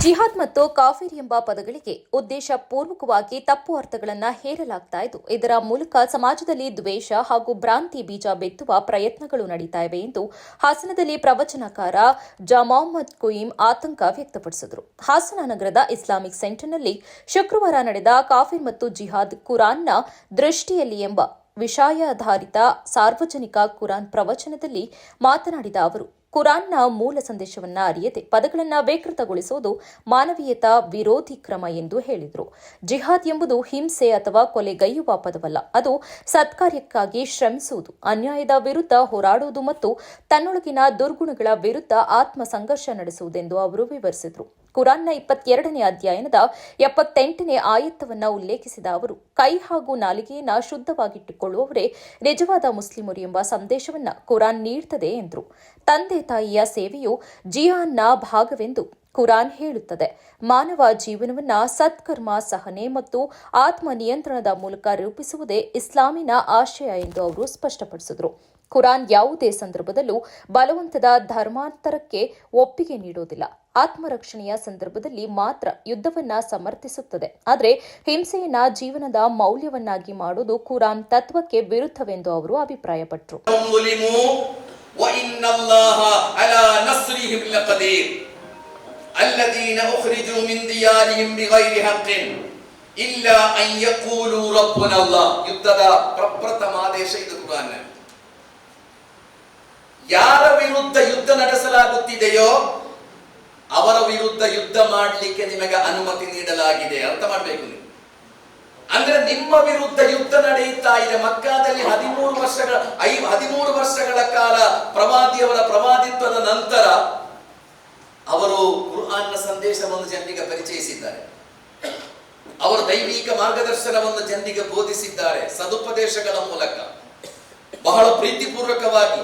ಜಿಹಾದ್ ಮತ್ತು ಕಾಫಿರ್ ಎಂಬ ಪದಗಳಿಗೆ ಉದ್ದೇಶಪೂರ್ವಕವಾಗಿ ತಪ್ಪು ಅರ್ಥಗಳನ್ನು ಹೇರಲಾಗ್ತಾ ಇದ್ದು, ಇದರ ಮೂಲಕ ಸಮಾಜದಲ್ಲಿ ದ್ವೇಷ ಹಾಗೂ ಭ್ರಾಂತಿ ಬೀಜ ಬಿತ್ತುವ ಪ್ರಯತ್ನಗಳು ನಡೀತಾ ಇವೆ ಎಂದು ಹಾಸನದಲ್ಲಿ ಪ್ರವಚನಕಾರ ಮೊಹಮ್ಮದ್ ಕುಯೀಂ ಆತಂಕ ವ್ಯಕ್ತಪಡಿಸಿದರು. ಹಾಸನ ನಗರದ ಇಸ್ಲಾಮಿಕ್ ಸೆಂಟರ್ನಲ್ಲಿ ಶುಕ್ರವಾರ ನಡೆದ ಕಾಫಿರ್ ಮತ್ತು ಜಿಹಾದ್ ಕುರಾನ್ನ ದೃಷ್ಟಿಯಲ್ಲಿ ಎಂಬ ವಿಷಯಾಧಾರಿತ ಸಾರ್ವಜನಿಕ ಕುರಾನ್ ಪ್ರವಚನದಲ್ಲಿ ಮಾತನಾಡಿದ ಅವರು, ಕುರಾನ್ನ ಮೂಲ ಸಂದೇಶವನ್ನ ಅರಿಯದೆ ಪದಗಳನ್ನು ವಿಕೃತಗೊಳಿಸುವುದು ಮಾನವೀಯತಾ ವಿರೋಧಿ ಕ್ರಮ ಎಂದು ಹೇಳಿದರು. ಜಿಹಾದ್ ಎಂಬುದು ಹಿಂಸೆ ಅಥವಾ ಕೊಲೆಗೈಯುವ ಪದವಲ್ಲ. ಅದು ಸತ್ಕಾರ್ಯಕ್ಕಾಗಿ ಶ್ರಮಿಸುವುದು, ಅನ್ಯಾಯದ ವಿರುದ್ಧ ಹೋರಾಡುವುದು ಮತ್ತು ತನ್ನೊಳಗಿನ ದುರ್ಗುಣಗಳ ವಿರುದ್ಧ ಆತ್ಮ ಸಂಘರ್ಷ ನಡೆಸುವುದೆಂದು ಅವರು ವಿವರಿಸಿದರು. ಕುರಾನ್ನ 22ನೇ ಅಧ್ಯಾಯದ 78ನೇ ಆಯತ್ತವನ್ನು ಉಲ್ಲೇಖಿಸಿದ ಅವರು, ಕೈ ಹಾಗೂ ನಾಲಿಗೆಯನ್ನು ಶುದ್ಧವಾಗಿಟ್ಟುಕೊಳ್ಳುವವರೇ ನಿಜವಾದ ಮುಸ್ಲಿಮರು ಎಂಬ ಸಂದೇಶವನ್ನು ಕುರಾನ್ ನೀಡುತ್ತದೆ ಎಂದರು. ತಂದೆ ತಾಯಿಯ ಸೇವೆಯು ಜಿಹಾದ್ನ ಭಾಗವೆಂದು ಕುರಾನ್ ಹೇಳುತ್ತದೆ. ಮಾನವ ಜೀವನವನ್ನು ಸತ್ಕರ್ಮ, ಸಹನೆ ಮತ್ತು ಆತ್ಮ ನಿಯಂತ್ರಣದ ಮೂಲಕ ರೂಪಿಸುವುದೇ ಇಸ್ಲಾಮಿನ ಆಶಯ ಎಂದು ಅವರು ಸ್ಪಷ್ಟಪಡಿಸಿದರು. ಕುರಾನ್ ಯಾವುದೇ ಸಂದರ್ಭದಲ್ಲೂ ಬಲವಂತದ ಧರ್ಮಾಂತರಕ್ಕೆ ಒಪ್ಪಿಗೆ ನೀಡುವುದಿಲ್ಲ. ಆತ್ಮರಕ್ಷಣೆಯ ಸಂದರ್ಭದಲ್ಲಿ ಮಾತ್ರ ಯುದ್ಧವನ್ನ ಸಮರ್ಥಿಸುತ್ತದೆ. ಆದರೆ ಹಿಂಸೆಯನ್ನ ಜೀವನದ ಮೌಲ್ಯವನ್ನಾಗಿ ಮಾಡುವುದು ಕುರಾನ್ ತತ್ವಕ್ಕೆ ವಿರುದ್ಧವೆಂದು ಅವರು ಅಭಿಪ್ರಾಯಪಟ್ಟರು. ಯುದ್ಧದ ಪ್ರಪ್ರಥಮ ಆದೇಶ ಇದು ಕುರಾನ್. ಯಾರ ವಿರುದ್ಧ ಯುದ್ಧ ನಡೆಸಲಾಗುತ್ತಿದೆಯೋ ಅವರ ವಿರುದ್ಧ ಯುದ್ಧ ಮಾಡಲಿಕ್ಕೆ ನಿಮಗೆ ಅನುಮತಿ ನೀಡಲಾಗಿದೆ. ಅರ್ಥ ಮಾಡಬೇಕು ನೀವು. ಅಂದ್ರೆ ನಿಮ್ಮ ವಿರುದ್ಧ ಯುದ್ಧ ನಡೆಯುತ್ತಾ ಇದೆ. ಮಕ್ಕಾದಲ್ಲಿ 13 ವರ್ಷಗಳ ಕಾಲ ಪ್ರವಾದಿಯವರ ಪ್ರವಾದಿತ್ವದ ನಂತರ ಅವರು ಕುರ್ಆನ್ನ ಸಂದೇಶವನ್ನು ಜನರಿಗೆ ಪರಿಚಯಿಸಿದ್ದಾರೆ. ಅವರು ದೈವಿಕ ಮಾರ್ಗದರ್ಶನವನ್ನು ಜನರಿಗೆ ಬೋಧಿಸಿದ್ದಾರೆ ಸದುಪದೇಶಗಳ ಮೂಲಕ, ಬಹಳ ಪ್ರೀತಿಪೂರ್ವಕವಾಗಿ.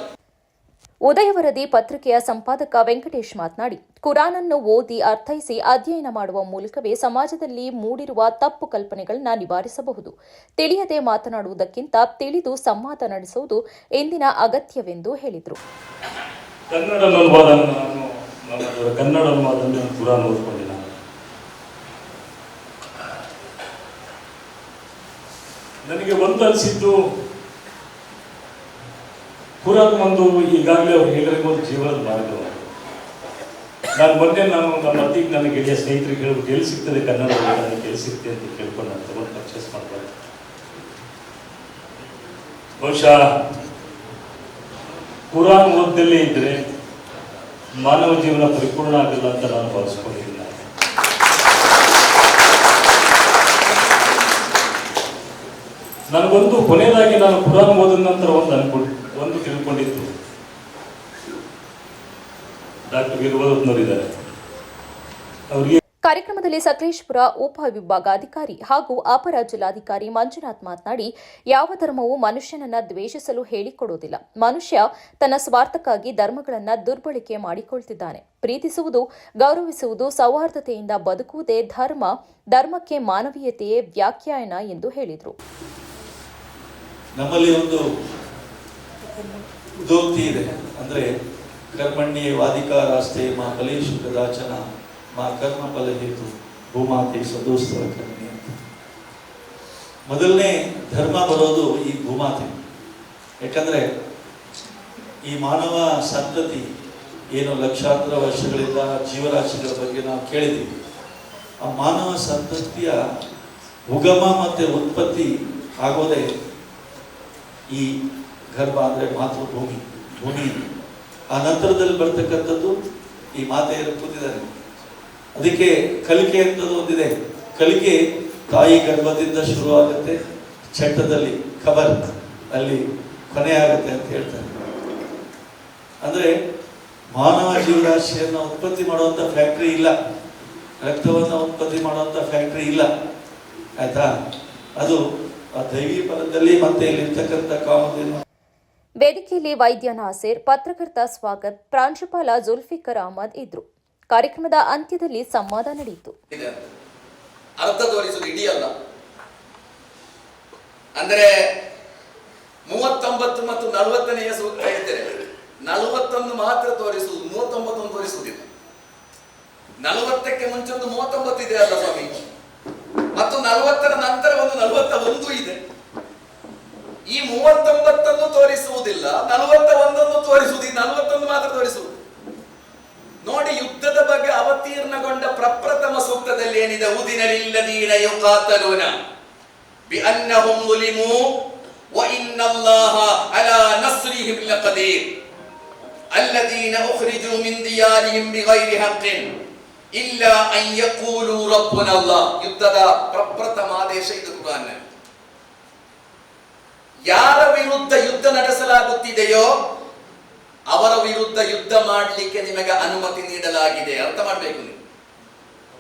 ಉದಯ ವರದಿ ಪತ್ರಿಕೆಯ ಸಂಪಾದಕ ವೆಂಕಟೇಶ್ ಮಾತನಾಡಿ, ಕುರಾನನ್ನು ಓದಿ ಅರ್ಥೈಸಿ ಅಧ್ಯಯನ ಮಾಡುವ ಮೂಲಕವೇ ಸಮಾಜದಲ್ಲಿ ಮೂಡಿರುವ ತಪ್ಪು ಕಲ್ಪನೆಗಳನ್ನ ನಿವಾರಿಸಬಹುದು. ತಿಳಿಯದೆ ಮಾತನಾಡುವುದಕ್ಕಿಂತ ತಿಳಿದು ಸಂವಾದ ನಡೆಸುವುದು ಇಂದಿನ ಅಗತ್ಯವೆಂದು ಹೇಳಿದರು. ಕನ್ನಡ ಅನುವಾದವನ್ನು ಕುರಾನ್ ಓದ್ಕೊಂಡಿಲ್ಲ. ನನಗೆ ಒಂದು ಅನಿಸಿದ್ದು, ಕುರಾನ್ ಒಂದು ಈಗಾಗಲೇ ಅವ್ರು ಹೇಳಿರ್ಬೋದು ಜೀವನದ ಮಾರ್ಗ. ಮೊನ್ನೆ ನಮ್ಮ ಅತ್ತಿಗೆ ನನ್ನ ಗೆಳೆಯ ಸ್ನೇಹಿತರಿಗೆ ಹೇಳ್ಬಿಟ್ಟು ಎಲ್ಲಿ ಸಿಗ್ತದೆ ಕನ್ನಡ ನನಗೆ ಎಲ್ಲಿ ಸಿಗ್ತದೆ ಅಂತ ಕೇಳ್ಕೊಂಡು ನಾನು ತಗೊಂಡು ಪರ್ಚೇಸ್ ಮಾಡ್ತಾರೆ. ಬಹುಶಃ ಕುರಾನ್ ಓದ್ದಲ್ಲೇ ಇದ್ರೆ ಮಾನವ ಜೀವನ ಪರಿಪೂರ್ಣ ಆಗಲ್ಲ ಅಂತ ನಾನು ಭಾವಿಸ್ಕೊಂಡಿದ್ದೀನಿ. ನನಗೊಂದು ಕೊನೆಯದಾಗಿ ನಾನು ಕುರಾನ್ ಓದಿದ ನಂತರ ಒಂದು ತಿಳ್ಕೊಂಡಿದ್ದು, ಡಾಕ್ಟರ್ ವೀರಭದ್ರಪ್ಪನವರಿದ್ದಾರೆ. ಅವರಿಗೆ ಕಾರ್ಯಕ್ರಮದಲ್ಲಿ ಸಕಲೇಶಪುರ ಉಪವಿಭಾಗಾಧಿಕಾರಿ ಹಾಗೂ ಅಪರ ಜಿಲ್ಲಾಧಿಕಾರಿ ಮಂಜುನಾಥ್ ಮಾತನಾಡಿ, ಯಾವ ಧರ್ಮವೂ ಮನುಷ್ಯನನ್ನ ದ್ವೇಷಿಸಲು ಹೇಳಿಕೊಡುವುದಿಲ್ಲ. ಮನುಷ್ಯ ತನ್ನ ಸ್ವಾರ್ಥಕ್ಕಾಗಿ ಧರ್ಮಗಳನ್ನ ದುರ್ಬಳಕೆ ಮಾಡಿಕೊಳ್ತಿದ್ದಾನೆ. ಪ್ರೀತಿಸುವುದು, ಗೌರವಿಸುವುದು, ಸೌಹಾರ್ದತೆಯಿಂದ ಬದುಕುವುದೇ ಧರ್ಮಕ್ಕೆ ಮಾನವೀಯತೆಯೇ ವ್ಯಾಖ್ಯಾನ ಎಂದು ಹೇಳಿದರು. ನಮ್ಮಲ್ಲಿ ಒಂದು ಉದೋಕ್ತಿ ಇದೆ, ಅಂದ್ರೆ ಕರ್ಮಣ್ಯೇ ವಾದಿಕಾರಾಸ್ತೆ ಮಾ ಫಲೇಶು ಕದಾಚನ ಮಾ ಕರ್ಮ ಫಲ ಹೇತು ಭೂಮಾತೆ ಸದೋಸ್ತವ ಕರ್ಮಿ ಅಂತ. ಮೊದಲನೇ ಧರ್ಮ ಬರೋದು ಈ ಭೂಮಾತೆ. ಯಾಕಂದ್ರೆ ಈ ಮಾನವ ಸಂತತಿ ಏನು ಲಕ್ಷಾಂತರ ವರ್ಷಗಳಿಂದ ಜೀವರಾಶಿಗಳ ಬಗ್ಗೆ ನಾವು ಕೇಳಿದ್ದೀವಿ. ಆ ಮಾನವ ಸಂತತಿಯ ಉಗಮ ಮತ್ತೆ ಉತ್ಪತ್ತಿ ಆಗೋದೇ ಈ ಗರ್ಭ, ಅಂದರೆ ಮಾತೃಭೂಮಿ, ಭೂಮಿ. ಆ ನಂತರದಲ್ಲಿ ಬರ್ತಕ್ಕಂಥದ್ದು ಈ ಮಾತೆಯರು ಕೂತಿದ್ದಾರೆ. ಅದಕ್ಕೆ ಕಲಿಕೆ ಅಂತದ್ದು ಒಂದಿದೆ. ಕಲಿಕೆ ತಾಯಿ ಗರ್ಭದಿಂದ ಶುರುವಾಗುತ್ತೆ, ಚಟ್ಟದಲ್ಲಿ ಖಬರ್ ಅಲ್ಲಿ ಕೊನೆ ಆಗುತ್ತೆ ಅಂತ ಹೇಳ್ತಾರೆ. ಅಂದ್ರೆ ಮಾನವ ಜೀವರಾಶಿಯನ್ನು ಉತ್ಪತ್ತಿ ಮಾಡುವಂತ ಫ್ಯಾಕ್ಟ್ರಿ ಇಲ್ಲ, ರಕ್ತವನ್ನು ಉತ್ಪತ್ತಿ ಮಾಡುವಂತ ಫ್ಯಾಕ್ಟ್ರಿ ಇಲ್ಲ. ಆಯ್ತಾ? ಅದು ದೈವಿ ಪದದಲ್ಲಿ ಮತ್ತೆ ಇಲ್ಲಿರ್ತಕ್ಕಂಥ ಕಾಮಧೇನು. ವೇದಿಕೆಯಲ್ಲಿ ವೈದ್ಯ ನಾಸೀರ್, ಪತ್ರಕರ್ತ ಸ್ವಾಗತ್, ಪ್ರಾಂಶುಪಾಲ ಜುಲ್ಫಿಕರ್ ಅಹಮದ್ ಇದ್ರು. ಕಾರ್ಯಕ್ರಮದ ಅಂತ್ಯದಲ್ಲಿ ಸಂವಾದ ನಡೆಯಿತು. ಅರ್ಥ ತೋರಿಸುವುದು ಇಡೀ ಅಲ್ಲ. ಅಂದರೆ 39 ಮತ್ತು 40ನೇ ಸೂಕ್ತ ಇದ್ದರೆ 41 ಮಾತ್ರ ತೋರಿಸುವುದು, 39 ತೋರಿಸುವುದಿಲ್ಲ. 40ಕ್ಕೆ ಮುಂಚೆ ಒಂದು 39 ಇದೆ ಅಲ್ಲ ಸ್ವಾಮಿ, ಮತ್ತು 40ರ ನಂತರ ಒಂದು 41 ಇದೆ. ಈ 39 ತೋರಿಸುವುದಿಲ್ಲ, 41 ತೋರಿಸುವುದು, 41 ಮಾತ್ರ ತೋರಿಸುವುದು. ನೋಡಿ, ಯುದ್ಧದ ಬಗ್ಗೆ ಅವತೀರ್ಣಗೊಂಡ ಪ್ರಪ್ರಥಮ ಸೂಕ್ತದಲ್ಲಿ ಏನಿದೆ? ಉದಿನ ಲಿಲ್ಲದೀನ ಯುಕಾತಲೂನ ಬಿಅನ್ನಹುಂ ظುಲಿಮೂ ವಇನ್ನಲ್ಲಾಹ ಅಲಾ ನಸ್ರಿಹಿಂ ಲಕದೀರ್ ಅಲ್ಲದೀನ ಉಖ್ರಿಜೂ ಮಿನ್ ದಿಯಾರಿಹಿಂ ಬಿಗೈರಿ ಹಕ್ಕಿನ್ ಇಲ್ಲಾ ಅನ್ ಯಕೂಲೂ ರಬ್ಬುನಲ್ಲಾಹ್. ಯುದ್ಧದ ಪ್ರಪ್ರಥಮ ಆದೇಶ ಇದು ಕುರಾನ್ನಲ್ಲಿ. ಯಾರ ವಿರುದ್ಧ ಯುದ್ಧ ನಡೆಸಲಾಗುತ್ತಿದೆಯೋ ಅವರ ವಿರುದ್ಧ ಯುದ್ಧ ಮಾಡಲಿಕ್ಕೆ ನಿಮಗೆ ಅನುಮತಿ ನೀಡಲಾಗಿದೆ. ಅರ್ಥ ಮಾಡಬೇಕು ನೀವು.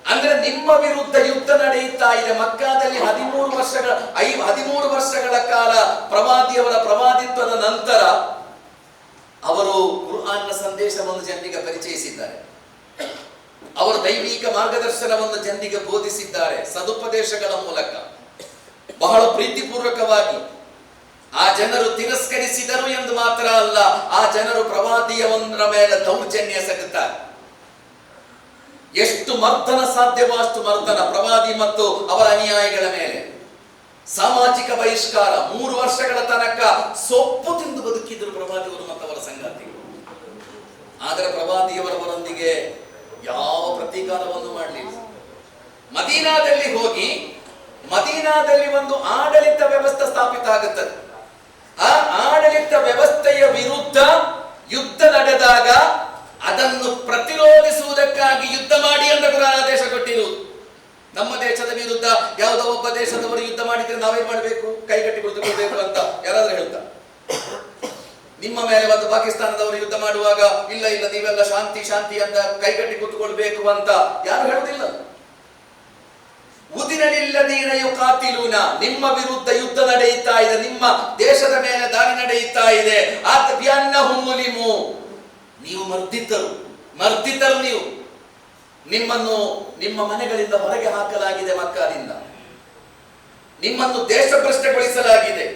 ಅಂದ್ರೆ ನಿಮ್ಮ ವಿರುದ್ಧ ಯುದ್ಧ ನಡೆಯುತ್ತಾ ಇದೆ. ಮಕ್ಕಾದಲ್ಲಿ 13 ವರ್ಷಗಳ ಕಾಲ ಪ್ರವಾದಿಯವರ ಪ್ರವಾದಿತ್ವದ ನಂತರ ಅವರು ಕುರ್ಆನ್ನ ಸಂದೇಶವನ್ನು ಜನರಿಗೆ ಪರಿಚಯಿಸಿದ್ದಾರೆ. ಅವರು ದೈವಿಕ ಮಾರ್ಗದರ್ಶನವನ್ನು ಜನರಿಗೆ ಬೋಧಿಸಿದ್ದಾರೆ ಸದುಪದೇಶಗಳ ಮೂಲಕ, ಬಹಳ ಪ್ರೀತಿಪೂರ್ವಕವಾಗಿ. ಆ ಜನರು ತಿರಸ್ಕರಿಸಿದರು ಎಂದು ಮಾತ್ರ ಅಲ್ಲ, ಆ ಜನರು ಪ್ರವಾದಿಯವರ ಮೇಲೆ ದೌರ್ಜನ್ಯ ಎಸಗುತ್ತಾರೆ. ಎಷ್ಟು ಮರ್ದನ ಸಾಧ್ಯವೋ ಅಷ್ಟು ಮರ್ದನ ಪ್ರವಾದಿ ಮತ್ತು ಅವರ ಅನುಯಾಯಿಗಳ ಮೇಲೆ. ಸಾಮಾಜಿಕ ಬಹಿಷ್ಕಾರ. 3 ವರ್ಷಗಳ ತನಕ ಸೊಪ್ಪು ತಿಂದು ಬದುಕಿದ್ರು ಪ್ರವಾದಿಯವರು ಮತ್ತು ಅವರ ಸಂಗಾತಿಗಳು. ಆದರೆ ಪ್ರವಾದಿಯವರವರೊಂದಿಗೆ ಯಾವ ಪ್ರತೀಕಾರವನ್ನು ಮಾಡಲಿಲ್ಲ. ಮದೀನಾದಲ್ಲಿ ಹೋಗಿ, ಮದೀನಾದಲ್ಲಿ ಒಂದು ಆಡಳಿತ ವ್ಯವಸ್ಥೆ ಸ್ಥಾಪಿತ ಆಗುತ್ತದೆ. ಆ ಆಡಳಿತ ವ್ಯವಸ್ಥೆಯ ವಿರುದ್ಧ ಯುದ್ಧ ನಡೆದಾಗ ಅದನ್ನು ಪ್ರತಿರೋಧಿಸುವುದಕ್ಕಾಗಿ ಯುದ್ಧ ಮಾಡಿ ಅಂತ ಕುರಾನ್ ಆದೇಶ ಕೊಟ್ಟಿರುವುದು. ನಮ್ಮ ದೇಶದ ವಿರುದ್ಧ ಯಾವುದೋ ಒಬ್ಬ ದೇಶದವರು ಯುದ್ಧ ಮಾಡಿದ್ರೆ ನಾವೇನ್ ಮಾಡಬೇಕು? ಕೈಗಟ್ಟಿ ಕುಳಿತುಕೊಳ್ಬೇಕು ಅಂತ ಯಾರಾದ್ರೂ ಹೇಳ್ತಾರೆ. ನಿಮ್ಮ ಮೇಲೆ ಒಂದು ಪಾಕಿಸ್ತಾನದವರು ಯುದ್ಧ ಮಾಡುವಾಗ ಇಲ್ಲ ಇಲ್ಲ ನೀವೆಲ್ಲ ಶಾಂತಿ ಶಾಂತಿ ಅಂತ ಕೈಗಟ್ಟಿ ಕೂತ್ಕೊಳ್ಬೇಕು ಅಂತ ಯಾರು ಹೇಳುವುದಿಲ್ಲ. ಉದಿನಲಿಲ್ಲದೀನ ಯುಕಾತಿಲೂನ, ನಿಮ್ಮ ವಿರುದ್ಧ ಯುದ್ಧ ನಡೆಯುತ್ತಾ ಇದೆ, ನಿಮ್ಮ ದೇಶದ ಮೇಲೆ ದಾಳಿ ನಡೆಯುತ್ತಾ ಇದೆ. ಬಿಅನ್ನಹುಂ ظುಲಿಮೂ, ನೀವು ಮರ್ದಿತರು ನೀವು. ನಿಮ್ಮನ್ನು ನಿಮ್ಮ ಮನೆಗಳಿಂದ ಹೊರಗೆ ಹಾಕಲಾಗಿದೆ, ಮಕ್ಕಾದಿಂದ ನಿಮ್ಮನ್ನು ದೇಶಭ್ರಷ್ಟಗೊಳಿಸಲಾಗಿದೆ.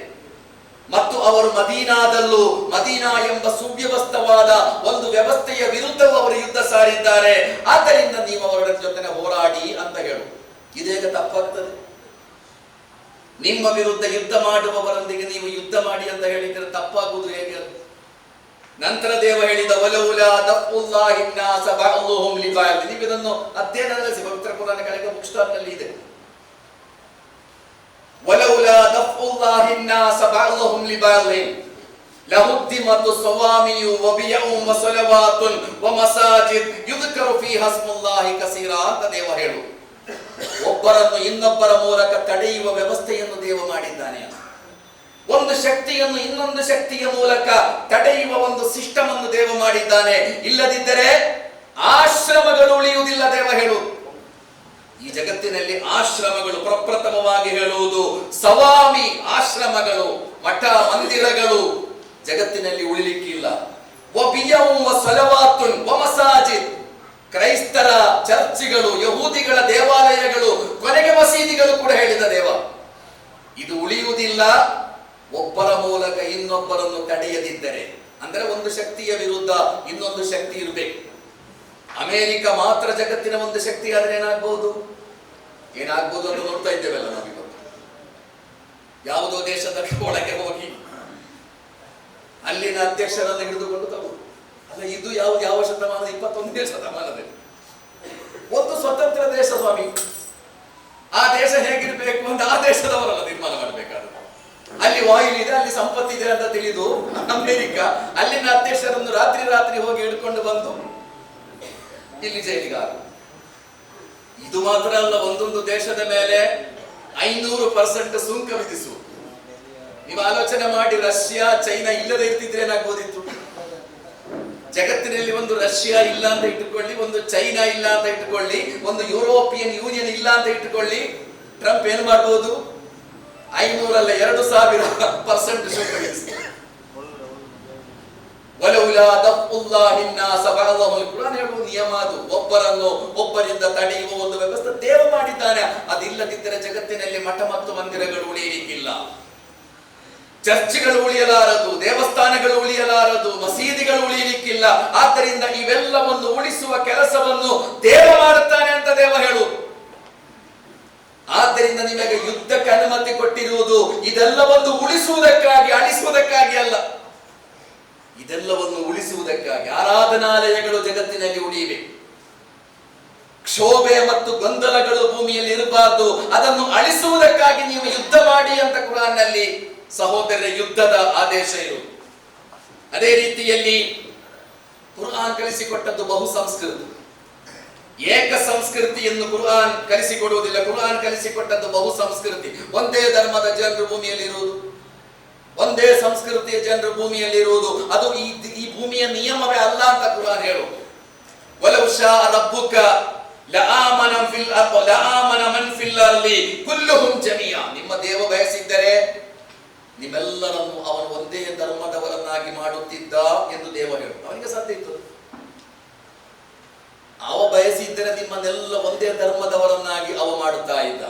ಮತ್ತು ಅವರು ಮದೀನಾದಲ್ಲೂ, ಮದೀನಾ ಎಂಬ ಸುವ್ಯವಸ್ಥವಾದ ಒಂದು ವ್ಯವಸ್ಥೆಯ ವಿರುದ್ಧವೂ ಅವರು ಯುದ್ಧ ಸಾರಿದ್ದಾರೆ. ಆದ್ದರಿಂದ ನೀವು ಅವರ ಜೊತೆ ಹೋರಾಡಿ ಅಂತ ಹೇಳು. ಇದೇಗ ತಪ್ಪಾಗ್ತದೆ? ನಿಮ್ಮ ವಿರುದ್ಧ ಯುದ್ಧ ಮಾಡುವವರೊಂದಿಗೆ ನೀವು ಯುದ್ಧ ಮಾಡಿ ಅಂತ ಹೇಳಿದ್ರೆ ತಪ್ಪಾಗುವುದು ಹೇಗೆ? ನಂತರ ದೇವ ಹೇಳಿದ ವಲೌಲಾ ದಫ್ಉಲ್ಲಾಹಿ ನಾಸ ಬಅದುಹುಂ ಲಿಬಅದ್. ನೀವು ಇದನ್ನು ಅಧ್ಯಯನ ನಡೆಸಿ, ಪವಿತ್ರ ಕುರಾನ್ ಕೆಳಗೆ ಬುಕ್ ಸ್ಟಾಲ್ ನಲ್ಲಿ ಇದೆ. ವಲೌಲಾ ದಫ್ಉಲ್ಲಾಹಿ ನಾಸ ಬಅದುಹುಂ ಲಿಬಅದ್ ಲಹುದ್ದಿಮತು ಸವಾಮಿಯು ವಬಿಯು ವಸಲವಾತುನ್ ವಮಸಾಜಿದ್ ಯುದ್ಕರು ಫೀಹಾ ಇಸ್ಮುಲ್ಲಾಹಿ ಕಸೀರಾ ಅಂತ ದೇವ ಹೇಳು. ಒಬ್ಬರನ್ನು ಇನ್ನೊಬ್ಬರ ಮೂಲಕ ತಡೆಯುವ ವ್ಯವಸ್ಥೆಯನ್ನು ದೇವ ಮಾಡಿದ್ದಾನೆ. ಒಂದು ಶಕ್ತಿಯನ್ನು ಇನ್ನೊಂದು ಶಕ್ತಿಯ ಮೂಲಕ ತಡೆಯುವ ಒಂದು ಸಿಸ್ಟಮ್ ಅನ್ನು ದೇವ ಮಾಡಿದ್ದಾನೆ. ಇಲ್ಲದಿದ್ದರೆ ಆಶ್ರಮಗಳು ಉಳಿಯುವುದಿಲ್ಲ ದೇವ ಹೇಳು. ಈ ಜಗತ್ತಿನಲ್ಲಿ ಆಶ್ರಮಗಳು ಪ್ರಪ್ರಥಮವಾಗಿ ಹೇಳುವುದು ಸವಾಮಿ ಆಶ್ರಮಗಳು, ಮಠ ಮಂದಿರಗಳು ಜಗತ್ತಿನಲ್ಲಿ ಉಳಿಲಿಕ್ಕಿಲ್ಲ. ಕ್ರೈಸ್ತರ ಚರ್ಚ್ಗಳು, ಯಹೂದಿಗಳ ದೇವಾಲಯಗಳು, ಕೊನೆಗೆ ಮಸೀದಿಗಳು ಕೂಡ ಹೇಳಿದ ದೇವ. ಇದು ಉಳಿಯುವುದಿಲ್ಲ ಒಬ್ಬರ ಮೂಲಕ ಇನ್ನೊಬ್ಬರನ್ನು ತಡೆಯದಿದ್ದರೆ. ಅಂದ್ರೆ ಒಂದು ಶಕ್ತಿಯ ವಿರುದ್ಧ ಇನ್ನೊಂದು ಶಕ್ತಿ ಇರಬೇಕು. ಅಮೆರಿಕ ಮಾತ್ರ ಜಗತ್ತಿನ ಒಂದು ಶಕ್ತಿ ಆದ್ರೆ ಏನಾಗ್ಬಹುದು ಅಂತ ನೋಡ್ತಾ ಇದ್ದೇವಲ್ಲ ನಾವಿವತ್ತು. ಯಾವುದೋ ದೇಶದ ಒಳಗೆ ಹೋಗಿ ಅಲ್ಲಿನ ಅಧ್ಯಕ್ಷರನ್ನು ಹಿಡಿದುಕೊಂಡು ತಗೊಂಡು ಅಲ್ಲ, ಇದು ಯಾವ ಶತಮಾನ? 21ನೇ ಶತಮಾನದಲ್ಲಿ ಒಂದು ಸ್ವತಂತ್ರ ದೇಶ ಸ್ವಾಮಿ. ಆ ದೇಶ ಹೇಗಿರ್ಬೇಕು ಅಂತ ಆ ದೇಶದವರಲ್ಲ ತೀರ್ಮಾನ ಮಾಡಬೇಕಾದ್ರೆ. ಅಲ್ಲಿ ಆಯಿಲ್ ಇದೆ, ಅಲ್ಲಿ ಸಂಪತ್ತಿದೆ ಅಂತ ತಿಳಿದು ಅಮೆರಿಕ ಅಲ್ಲಿನ ಅಧ್ಯಕ್ಷರನ್ನು ರಾತ್ರಿ ಹೋಗಿ ಹಿಡ್ಕೊಂಡು ಬಂದು ಇಲ್ಲಿ ಜೈಲಿಗಾರ. ಇದು ಮಾತ್ರ ಅಲ್ಲ, ಒಂದೊಂದು ದೇಶದ ಮೇಲೆ 500% ಸುಂಕ ವಿಧಿಸು. ನೀವು ಆಲೋಚನೆ ಮಾಡಿ, ರಷ್ಯಾ ಚೈನಾ ಇಲ್ಲದೆ ಇರ್ತಿದ್ರೆ ಏನಾಗ್ಬೋದಿತ್ತು? ಜಗತ್ತಿನಲ್ಲಿ ಒಂದು ರಷ್ಯಾ ಇಲ್ಲ ಅಂತ ಇಟ್ಟುಕೊಳ್ಳಿ, ಒಂದು ಚೈನಾ ಇಲ್ಲ ಅಂತ ಇಟ್ಟುಕೊಳ್ಳಿ, ಒಂದು ಯುರೋಪಿಯನ್ ಯೂನಿಯನ್ ಇಲ್ಲ ಅಂತ ಇಟ್ಟುಕೊಳ್ಳಿ, ಟ್ರಂಪ್ ಏನ್ ಮಾಡಬಹುದು? 500 ಅಲ್ಲ 2000% ಶುಲ್ಕ ವಿಧಿಸ್ತಾರೆ. ವಲೌಲಾ ದಫ್ಉಲ್ಲಾಹಿ ನಾಸ ಬಅದುಹುಂ, ಕುರಾನ್ ಹೇಳುವ ನಿಯಮ ಅದು. ಒಬ್ಬರನ್ನು ಒಬ್ಬರಿಂದ ತಡೆಯುವ ಒಂದು ವ್ಯವಸ್ಥೆ ದೇವ ಮಾಡಿದ್ದಾನೆ. ಅದಿಲ್ಲದಿದ್ದರೆ ಜಗತ್ತಿನಲ್ಲಿ ಮಠ ಮತ್ತು ಮಂದಿರಗಳು ಉಳಿಯಲಿಕ್ಕಿಲ್ಲ. ಚರ್ಚ್ಗಳು ಉಳಿಯಲಾರದು, ದೇವಸ್ಥಾನಗಳು ಉಳಿಯಲಾರದು, ಮಸೀದಿಗಳು ಉಳಿಯಲಿಕ್ಕಿಲ್ಲ. ಆದ್ದರಿಂದ ಇವೆಲ್ಲವನ್ನು ಉಳಿಸುವ ಕೆಲಸವನ್ನು ದೇವ ಮಾಡುತ್ತಾನೆ ಅಂತ ದೇವ ಹೇಳು. ಆದ್ದರಿಂದ ನಿಮಗೆ ಯುದ್ಧಕ್ಕೆ ಅನುಮತಿ ಕೊಟ್ಟಿರುವುದು ಇದೆಲ್ಲವನ್ನು ಉಳಿಸುವುದಕ್ಕಾಗಿ, ಅಳಿಸುವುದಕ್ಕಾಗಿ ಅಲ್ಲ, ಇದೆಲ್ಲವನ್ನು ಉಳಿಸುವುದಕ್ಕಾಗಿ. ಆರಾಧನಾಲಯಗಳು ಜಗತ್ತಿನಲ್ಲಿ ಉಳಿಯಿವೆ, ಕ್ಷೋಭೆ ಮತ್ತು ಗೊಂದಲಗಳು ಭೂಮಿಯಲ್ಲಿ ಇರಬಾರದು, ಅದನ್ನು ಅಳಿಸುವುದಕ್ಕಾಗಿ ನೀವು ಯುದ್ಧ ಮಾಡಿ ಅಂತ ಕುರಾನ್ನಲ್ಲಿ ಸಹೋದರ ಯುದ್ಧದ ಆದೇಶ ಇರುವುದು. ಅದೇ ರೀತಿಯಲ್ಲಿ ಕುರಾನ್ ಕಲಿಸಿಕೊಟ್ಟದ್ದು ಬಹು ಸಂಸ್ಕೃತಿ, ಏಕ ಸಂಸ್ಕೃತಿಯನ್ನು ಕುರಾನ್ ಕಲಿಸಿಕೊಡುವುದಿಲ್ಲ. ಕುರಾನ್ ಕಲಿಸಿಕೊಟ್ಟದ್ದು ಬಹು ಸಂಸ್ಕೃತಿ. ಒಂದೇ ಧರ್ಮದ ಜನರು ಭೂಮಿಯಲ್ಲಿ ಇರುವುದು, ಒಂದೇ ಸಂಸ್ಕೃತಿಯ ಜನರು ಭೂಮಿಯಲ್ಲಿ ಇರುವುದು, ಅದು ಈ ಭೂಮಿಯ ನಿಯಮವೇ ಅಲ್ಲ ಅಂತ ಕುರಾನ್ ಹೇಳುವುದು. ವಲೌ ಶಾ ರಬ್ಬುಕ ಲಆಮನ ಮನ್ ಫಿಲ್ ಅರ್ಲಿ ಕುಲ್ಲುಹುಂ ಜಮಿಯಾ. ನಿಮ್ಮ ದೇವ ಬಯಸಿದ್ದರೆ ನಿಮ್ಮೆಲ್ಲರನ್ನು ಅವನು ಒಂದೇ ಧರ್ಮದವರನ್ನಾಗಿ ಮಾಡುತ್ತಿದ್ದ ಎಂದು ದೇವ ಹೇಳು. ಅವನಿಗೆ ಸಾಧ್ಯ ಇತ್ತು, ಅವ ಬಯಸಿದ್ದರೆ ನಿಮ್ಮನ್ನೆಲ್ಲ ಒಂದೇ ಧರ್ಮದವರನ್ನಾಗಿ ಅವ ಮಾಡುತ್ತಾ ಇದ್ದ.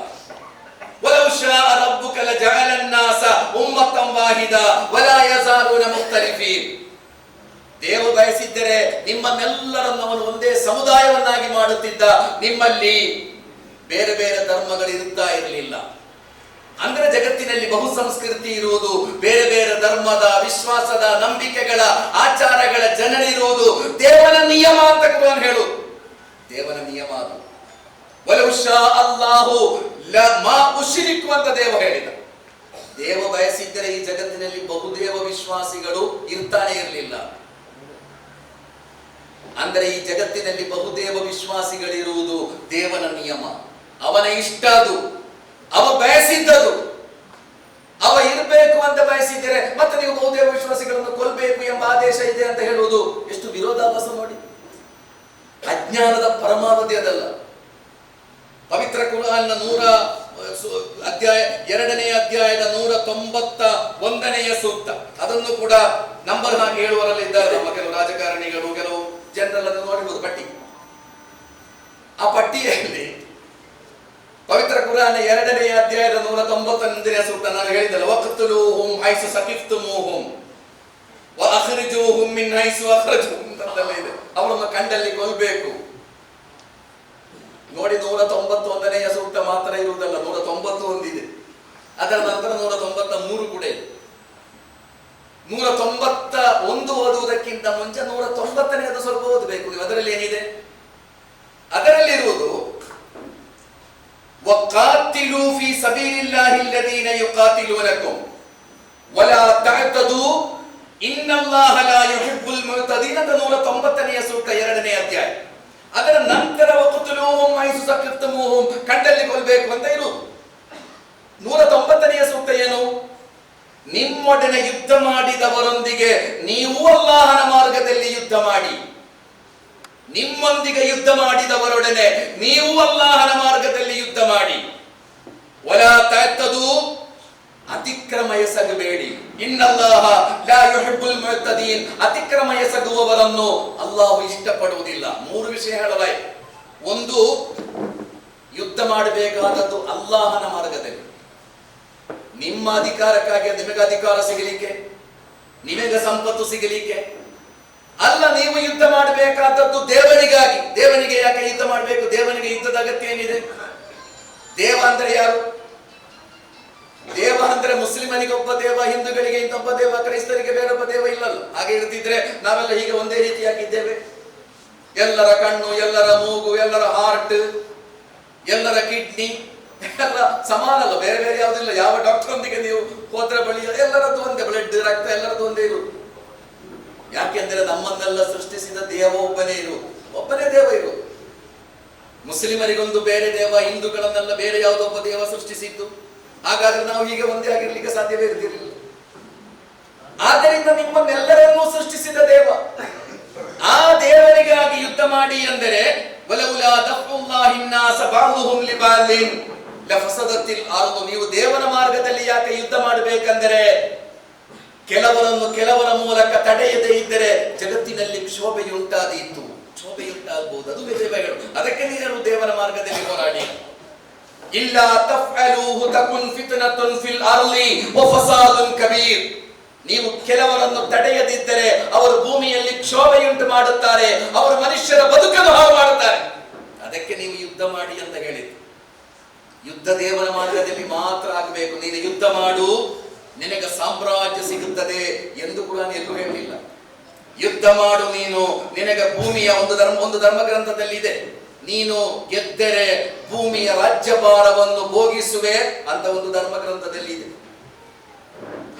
ವಲೌ ಶಾ ರಬ್ಬುಕ ಲಜಅಲ ಅನ್ನಾಸ ಉಮ್ಮತಂ ವಾಹಿದಾ ವಲಾ ಯಜಾಲೂನ ಮುಖ್ತಲಿಫೀನ್. ದೇವ ಬಯಸಿದ್ದರೆ ನಿಮ್ಮನ್ನೆಲ್ಲರನ್ನು ಅವನು ಒಂದೇ ಸಮುದಾಯವನ್ನಾಗಿ ಮಾಡುತ್ತಿದ್ದ, ನಿಮ್ಮಲ್ಲಿ ಬೇರೆ ಬೇರೆ ಧರ್ಮಗಳು ಇರುತ್ತಾ ಇರಲಿಲ್ಲ. ಅಂದ್ರೆ ಜಗತ್ತಿನಲ್ಲಿ ಬಹು ಸಂಸ್ಕೃತಿ ಇರುವುದು, ಬೇರೆ ಬೇರೆ ಧರ್ಮದ, ವಿಶ್ವಾಸದ, ನಂಬಿಕೆಗಳ, ಆಚಾರಗಳ ಜನರಿರುವುದು ದೇವನ ನಿಯಮ ಅಂತ ಕುರಾನ್ ಹೇಳು. ದೇವನ ನಿಯಮ ಅದು. ವಲೌ ಶಾ ಅಲ್ಲಾಹು ಲಮಾ ಉಶ್ರಿಕು ಅಂತ ದೇವ ಹೇಳಿದ. ದೇವ ಬಯಸಿದ್ದರೆ ಈ ಜಗತ್ತಿನಲ್ಲಿ ಬಹುದೇವ ವಿಶ್ವಾಸಿಗಳು ಇರ್ತಾನೆ ಇರಲಿಲ್ಲ. ಅಂದರೆ ಈ ಜಗತ್ತಿನಲ್ಲಿ ಬಹುದೇವ ವಿಶ್ವಾಸಿಗಳಿರುವುದು ದೇವನ ನಿಯಮ, ಅವನ ಇಷ್ಟ, ಅದು ಅವ ಬಯಸಿದ್ದದು. ಅವ ಇರಬೇಕು ಅಂತ ಬಯಸಿದ್ದರೆ ಮತ್ತೆ ನೀವು ಬಹುದೇವ ವಿಶ್ವಾಸಿಗಳನ್ನು ಕೊಲ್ಲಬೇಕು ಎಂಬ ಆದೇಶ ಇದೆ ಅಂತ ಹೇಳುವುದು ಎಷ್ಟು ವಿರೋಧಾಭಾಸ ನೋಡಿ. ಅಜ್ಞಾನದ ಪರಮಾವಧಿ ಅದಲ್ಲ. ಪವಿತ್ರ ಕುರಾನ್ನ 2ನೇ ಅಧ್ಯಾಯದ 191ನೇ ಸೂಕ್ತ, ಅದನ್ನು ಕೂಡ ನಂಬರ್ ಹಾಕಿ ಹೇಳುವವರಲ್ಲಿ ಇದ್ದಾರೆ ನಮ್ಮ ಕೆಲವು ರಾಜಕಾರಣಿಗಳು, ಕೆಲವು ಜನರನ್ನು ನೋಡಿಬಹುದು ಪಟ್ಟಿ. ಆ ಪಟ್ಟಿಯಲ್ಲಿ ಪವಿತ್ರ ಕುರಾನ್ 2ನೇ ಅಧ್ಯಾಯದ 191ನೇ ಸೂಕ್ತ ನಾನು ಹೇಳಿದ್ದಲ್ಲ, ವಕ್ತುಲೂಹುಂ ಹೈಸು ಸಕಿಫ್ತುಮೂಹುಂ ವ ಅಖ್ರಿಜೂಹುಂ ಮಿನ್ ಹೈಸು ಅಖ್ರಜೂಹುಂ ಅಂತಲ್ಲ ಇದೆ. ಅವರನ್ನು ಕಂಡಲ್ಲಿ ಕೊಲ್ಲಬೇಕು. ನೋಡಿ, 191ನೇ ಸೂಕ್ತ ಮಾತ್ರ ಇರುವುದಲ್ಲ, 191 ಇದೆ. ಅದರ ನಂತರ 193 ಕೂಡ ಇದೆ. 191 ಓದುವುದಕ್ಕಿಂತ ಮುಂಚೆ 190ನೇ ಅದು ಸ್ವಲ್ಪ ಓದಬೇಕು ನೀವು. ಅದರಲ್ಲಿ ಏನಿದೆ? ಅದರಲ್ಲಿ ಇರುವುದು ವಕಾತಿಲು ಫೀ ಸಬೀಲಿಲ್ಲಾಹಿ ಅಲ್ಲದೀನ ಯುಕಾತಿಲೂನಕುಂ ವಲಾ ತಅತದು ಇನ್ನಲ್ಲಾಹ ಲಾ ಯುಹಿಬ್ಬುಲ್ ಮುಅತದೀನ ಅಂತ 190ನೇ ಸೂಕ್ತ 2ನೇ ಅಧ್ಯಾಯ. ಅದರ ನಂತರ ವಕ್ತುಲೂಹುಂ ಹೈಸು ಸಕಿಫ್ತುಮೂಹುಂ ಕಂಡಲ್ಲಿ ಕೊಲ್ಲಬೇಕು ಅಂತ ಇರುವುದು. 190ನೇ ಸೂಕ್ತ ಏನು? ನಿಮ್ಮೊಡನೆ ಯುದ್ಧ ಮಾಡಿದವರೊಂದಿಗೆ ನೀವು ಅಲ್ಲಾಹನ ಮಾರ್ಗದಲ್ಲಿ ಯುದ್ಧ ಮಾಡಿ. ನಿಮ್ಮೊಂದಿಗೆ ಯುದ್ಧ ಮಾಡಿದವರೊಡನೆ ನೀವು ಅಲ್ಲಾಹನ ಮಾರ್ಗದಲ್ಲಿ ಯುದ್ಧ ಮಾಡಿ. ವಲಾ ತಅತದು, ಅತಿಕ್ರಮ ಎಸಗಬೇಡಿ. ಇನ್ನಲ್ಲಾಹ ಲಾ ಯುಹಿಬ್ಬುಲ್ ಮುಅತದೀನ್, ಅತಿಕ್ರಮ ಎಸಗುವವರನ್ನು ಅಲ್ಲಾಹು ಇಷ್ಟಪಡುವುದಿಲ್ಲ. 3 ವಿಷಯ ಹೇಳಲಾಯಿತು. ಒಂದು, ಯುದ್ಧ ಮಾಡಬೇಕಾದದ್ದು ಅಲ್ಲಾಹನ ಮಾರ್ಗದಲ್ಲಿ. ನಿಮ್ಮ ಅಧಿಕಾರಕ್ಕಾಗಿ ನಿಮಗೆ ಅಧಿಕಾರ ಸಿಗಲಿಕ್ಕೆ, ನಿಮಗೆ ಸಂಪತ್ತು ಸಿಗಲಿಕ್ಕೆ ಅಲ್ಲ. ನೀವು ಯುದ್ಧ ಮಾಡಬೇಕಾದದ್ದು ದೇವನಿಗಾಗಿ. ದೇವನಿಗೆ ಯಾಕೆ ಯುದ್ಧ ಮಾಡಬೇಕು? ದೇವನಿಗೆ ಯುದ್ಧದ ಅಗತ್ಯ ಏನಿದೆ? ದೇವ ಅಂದ್ರೆ ಯಾರು? ದೇವ ಅಂದ್ರೆ ಮುಸ್ಲಿಮನಿಗೆ ಒಬ್ಬ ದೇವ, ಹಿಂದೂಗಳಿಗೆ ಇನ್ನೊಬ್ಬ ದೇವ, ಕ್ರೈಸ್ತರಿಗೆ ಬೇರೊಬ್ಬ ದೇವ ಇಲ್ಲಲ್ಲ. ಹಾಗೆ ಇರ್ತಿದ್ರೆ ನಾವೆಲ್ಲ ಹೀಗೆ ಒಂದೇ ರೀತಿಯಾಗಿದ್ದೇವೆ. ಎಲ್ಲರ ಕಣ್ಣು, ಎಲ್ಲರ ಮೂಗು, ಎಲ್ಲರ ಹಾರ್ಟ್, ಎಲ್ಲರ ಕಿಡ್ನಿ ಎಲ್ಲ ಸಮಾನ ಅಲ್ಲ, ಬೇರೆ ಬೇರೆ ಯಾವುದಿಲ್ಲ. ಯಾವ ಡಾಕ್ಟರ್ ಒಂದಿಗೆ ನೀವು ಹೋದ್ರೆ ಬಳಿ ಎಲ್ಲರದ್ದು ಒಂದೇ, ಬ್ಲಡ್, ರಕ್ತ ಎಲ್ಲರದ್ದು ಒಂದೇ ಇರುವುದು. ಯಾಕೆಂದ್ರೆ ನಮ್ಮನ್ನೆಲ್ಲ ಸೃಷ್ಟಿಸಿದ ದೇವ ಒಬ್ಬನೇ ಇರುವುದು, ಒಬ್ಬನೇ ದೇವ ಇರುವುದು. ಮುಸ್ಲಿಮರಿಗೊಂದು ಬೇರೆ ದೇವ, ಹಿಂದೂಗಳನ್ನೆಲ್ಲ ಬೇರೆ ಯಾವುದೊಬ್ಬ ದೇವ ಸೃಷ್ಟಿಸಿದ್ದು. ಹಾಗಾದ್ರೆ ನಾವು ಹೀಗೆ ಒಂದೇ ಆಗಿರ್ಲಿಕ್ಕೆ ಸಾಧ್ಯವೇ ಇರ್ತಿರ್ಲಿಲ್ಲ. ಆದ್ದರಿಂದ ನಿಮ್ಮನ್ನೆಲ್ಲರನ್ನೂ ಸೃಷ್ಟಿಸಿದ ದೇವ, ಆ ದೇವರಿಗಾಗಿ ಯುದ್ಧ ಮಾಡಿ ಅಂದರೆ ವಲೌಲಾ ದಫ್ಉಲ್ಲಾಹಿ الناس بعضهم لبعض لفسدت الارض. ನೀವು ದೇವರ ಮಾರ್ಗದಲ್ಲಿ ಯಾಕೆ ಯುದ್ಧ ಮಾಡಬೇಕೆಂದರೆ ಕೆಲವರನ್ನು ಕೆಲವರ ಮೂಲಕ ತಡೆಯದೇ ಇದ್ದರೆ ಜಗತ್ತಿನಲ್ಲಿ ಕ್ಷೋಭೆಯುಂಟಾದೀತು, ಕ್ಷೋಭೆಯುಂಟಾಗಬಹುದು. ಅದು ದೇವಗಳು. ಅದಕ್ಕೆ ನೀವು ದೇವರ ಮಾರ್ಗದಲ್ಲಿ ಹೋರಾಡಿ. ಇಲ್ಲಾ ತಫ್ಅಲೂಹು ತಕುನ್ ಫಿತ್ನತುನ್ ಫಿಲ್ ಅರ್ಲಿ ವ ಫಸಾದುನ್ ಕಬೀರ್. ನೀವು ಕೆಲವರನ್ನು ತಡೆಯದಿದ್ದರೆ ಅವರು ಭೂಮಿಯಲ್ಲಿ ಕ್ಷೋಭೆಯುಂಟು ಮಾಡುತ್ತಾರೆ, ಅವರು ಮನುಷ್ಯರ ಬದುಕನ್ನು ಹಾಳು ಮಾಡುತ್ತಾರೆ. ಅದಕ್ಕೆ ನೀವು ಯುದ್ಧ ಮಾಡಿ ಅಂತ ಹೇಳಿದ್ರು. ಯುದ್ಧ ದೇವರ ಮಾರ್ಗದಲ್ಲಿ ಮಾತ್ರ ಆಗಬೇಕು. ನೀನು ಯುದ್ಧ ಮಾಡು, ನಿನಗೆ ಸಾಮ್ರಾಜ್ಯ ಸಿಗುತ್ತದೆ ಎಂದು ಕೂಡ ಎಲ್ಲೂ ಹೇಳಿಲ್ಲ. ಯುದ್ಧ ಮಾಡು ನೀನು, ನಿನಗೆ ಭೂಮಿಯ ಒಂದು ಧರ್ಮ ಗ್ರಂಥದಲ್ಲಿ ಇದೆ, ನೀನು ಗೆದ್ದರೆ ಭೂಮಿಯ ರಾಜ್ಯಭಾರವನ್ನು ಭೋಗಿಸುವೆ ಅಂತ ಒಂದು ಧರ್ಮ ಗ್ರಂಥದಲ್ಲಿ ಇದೆ.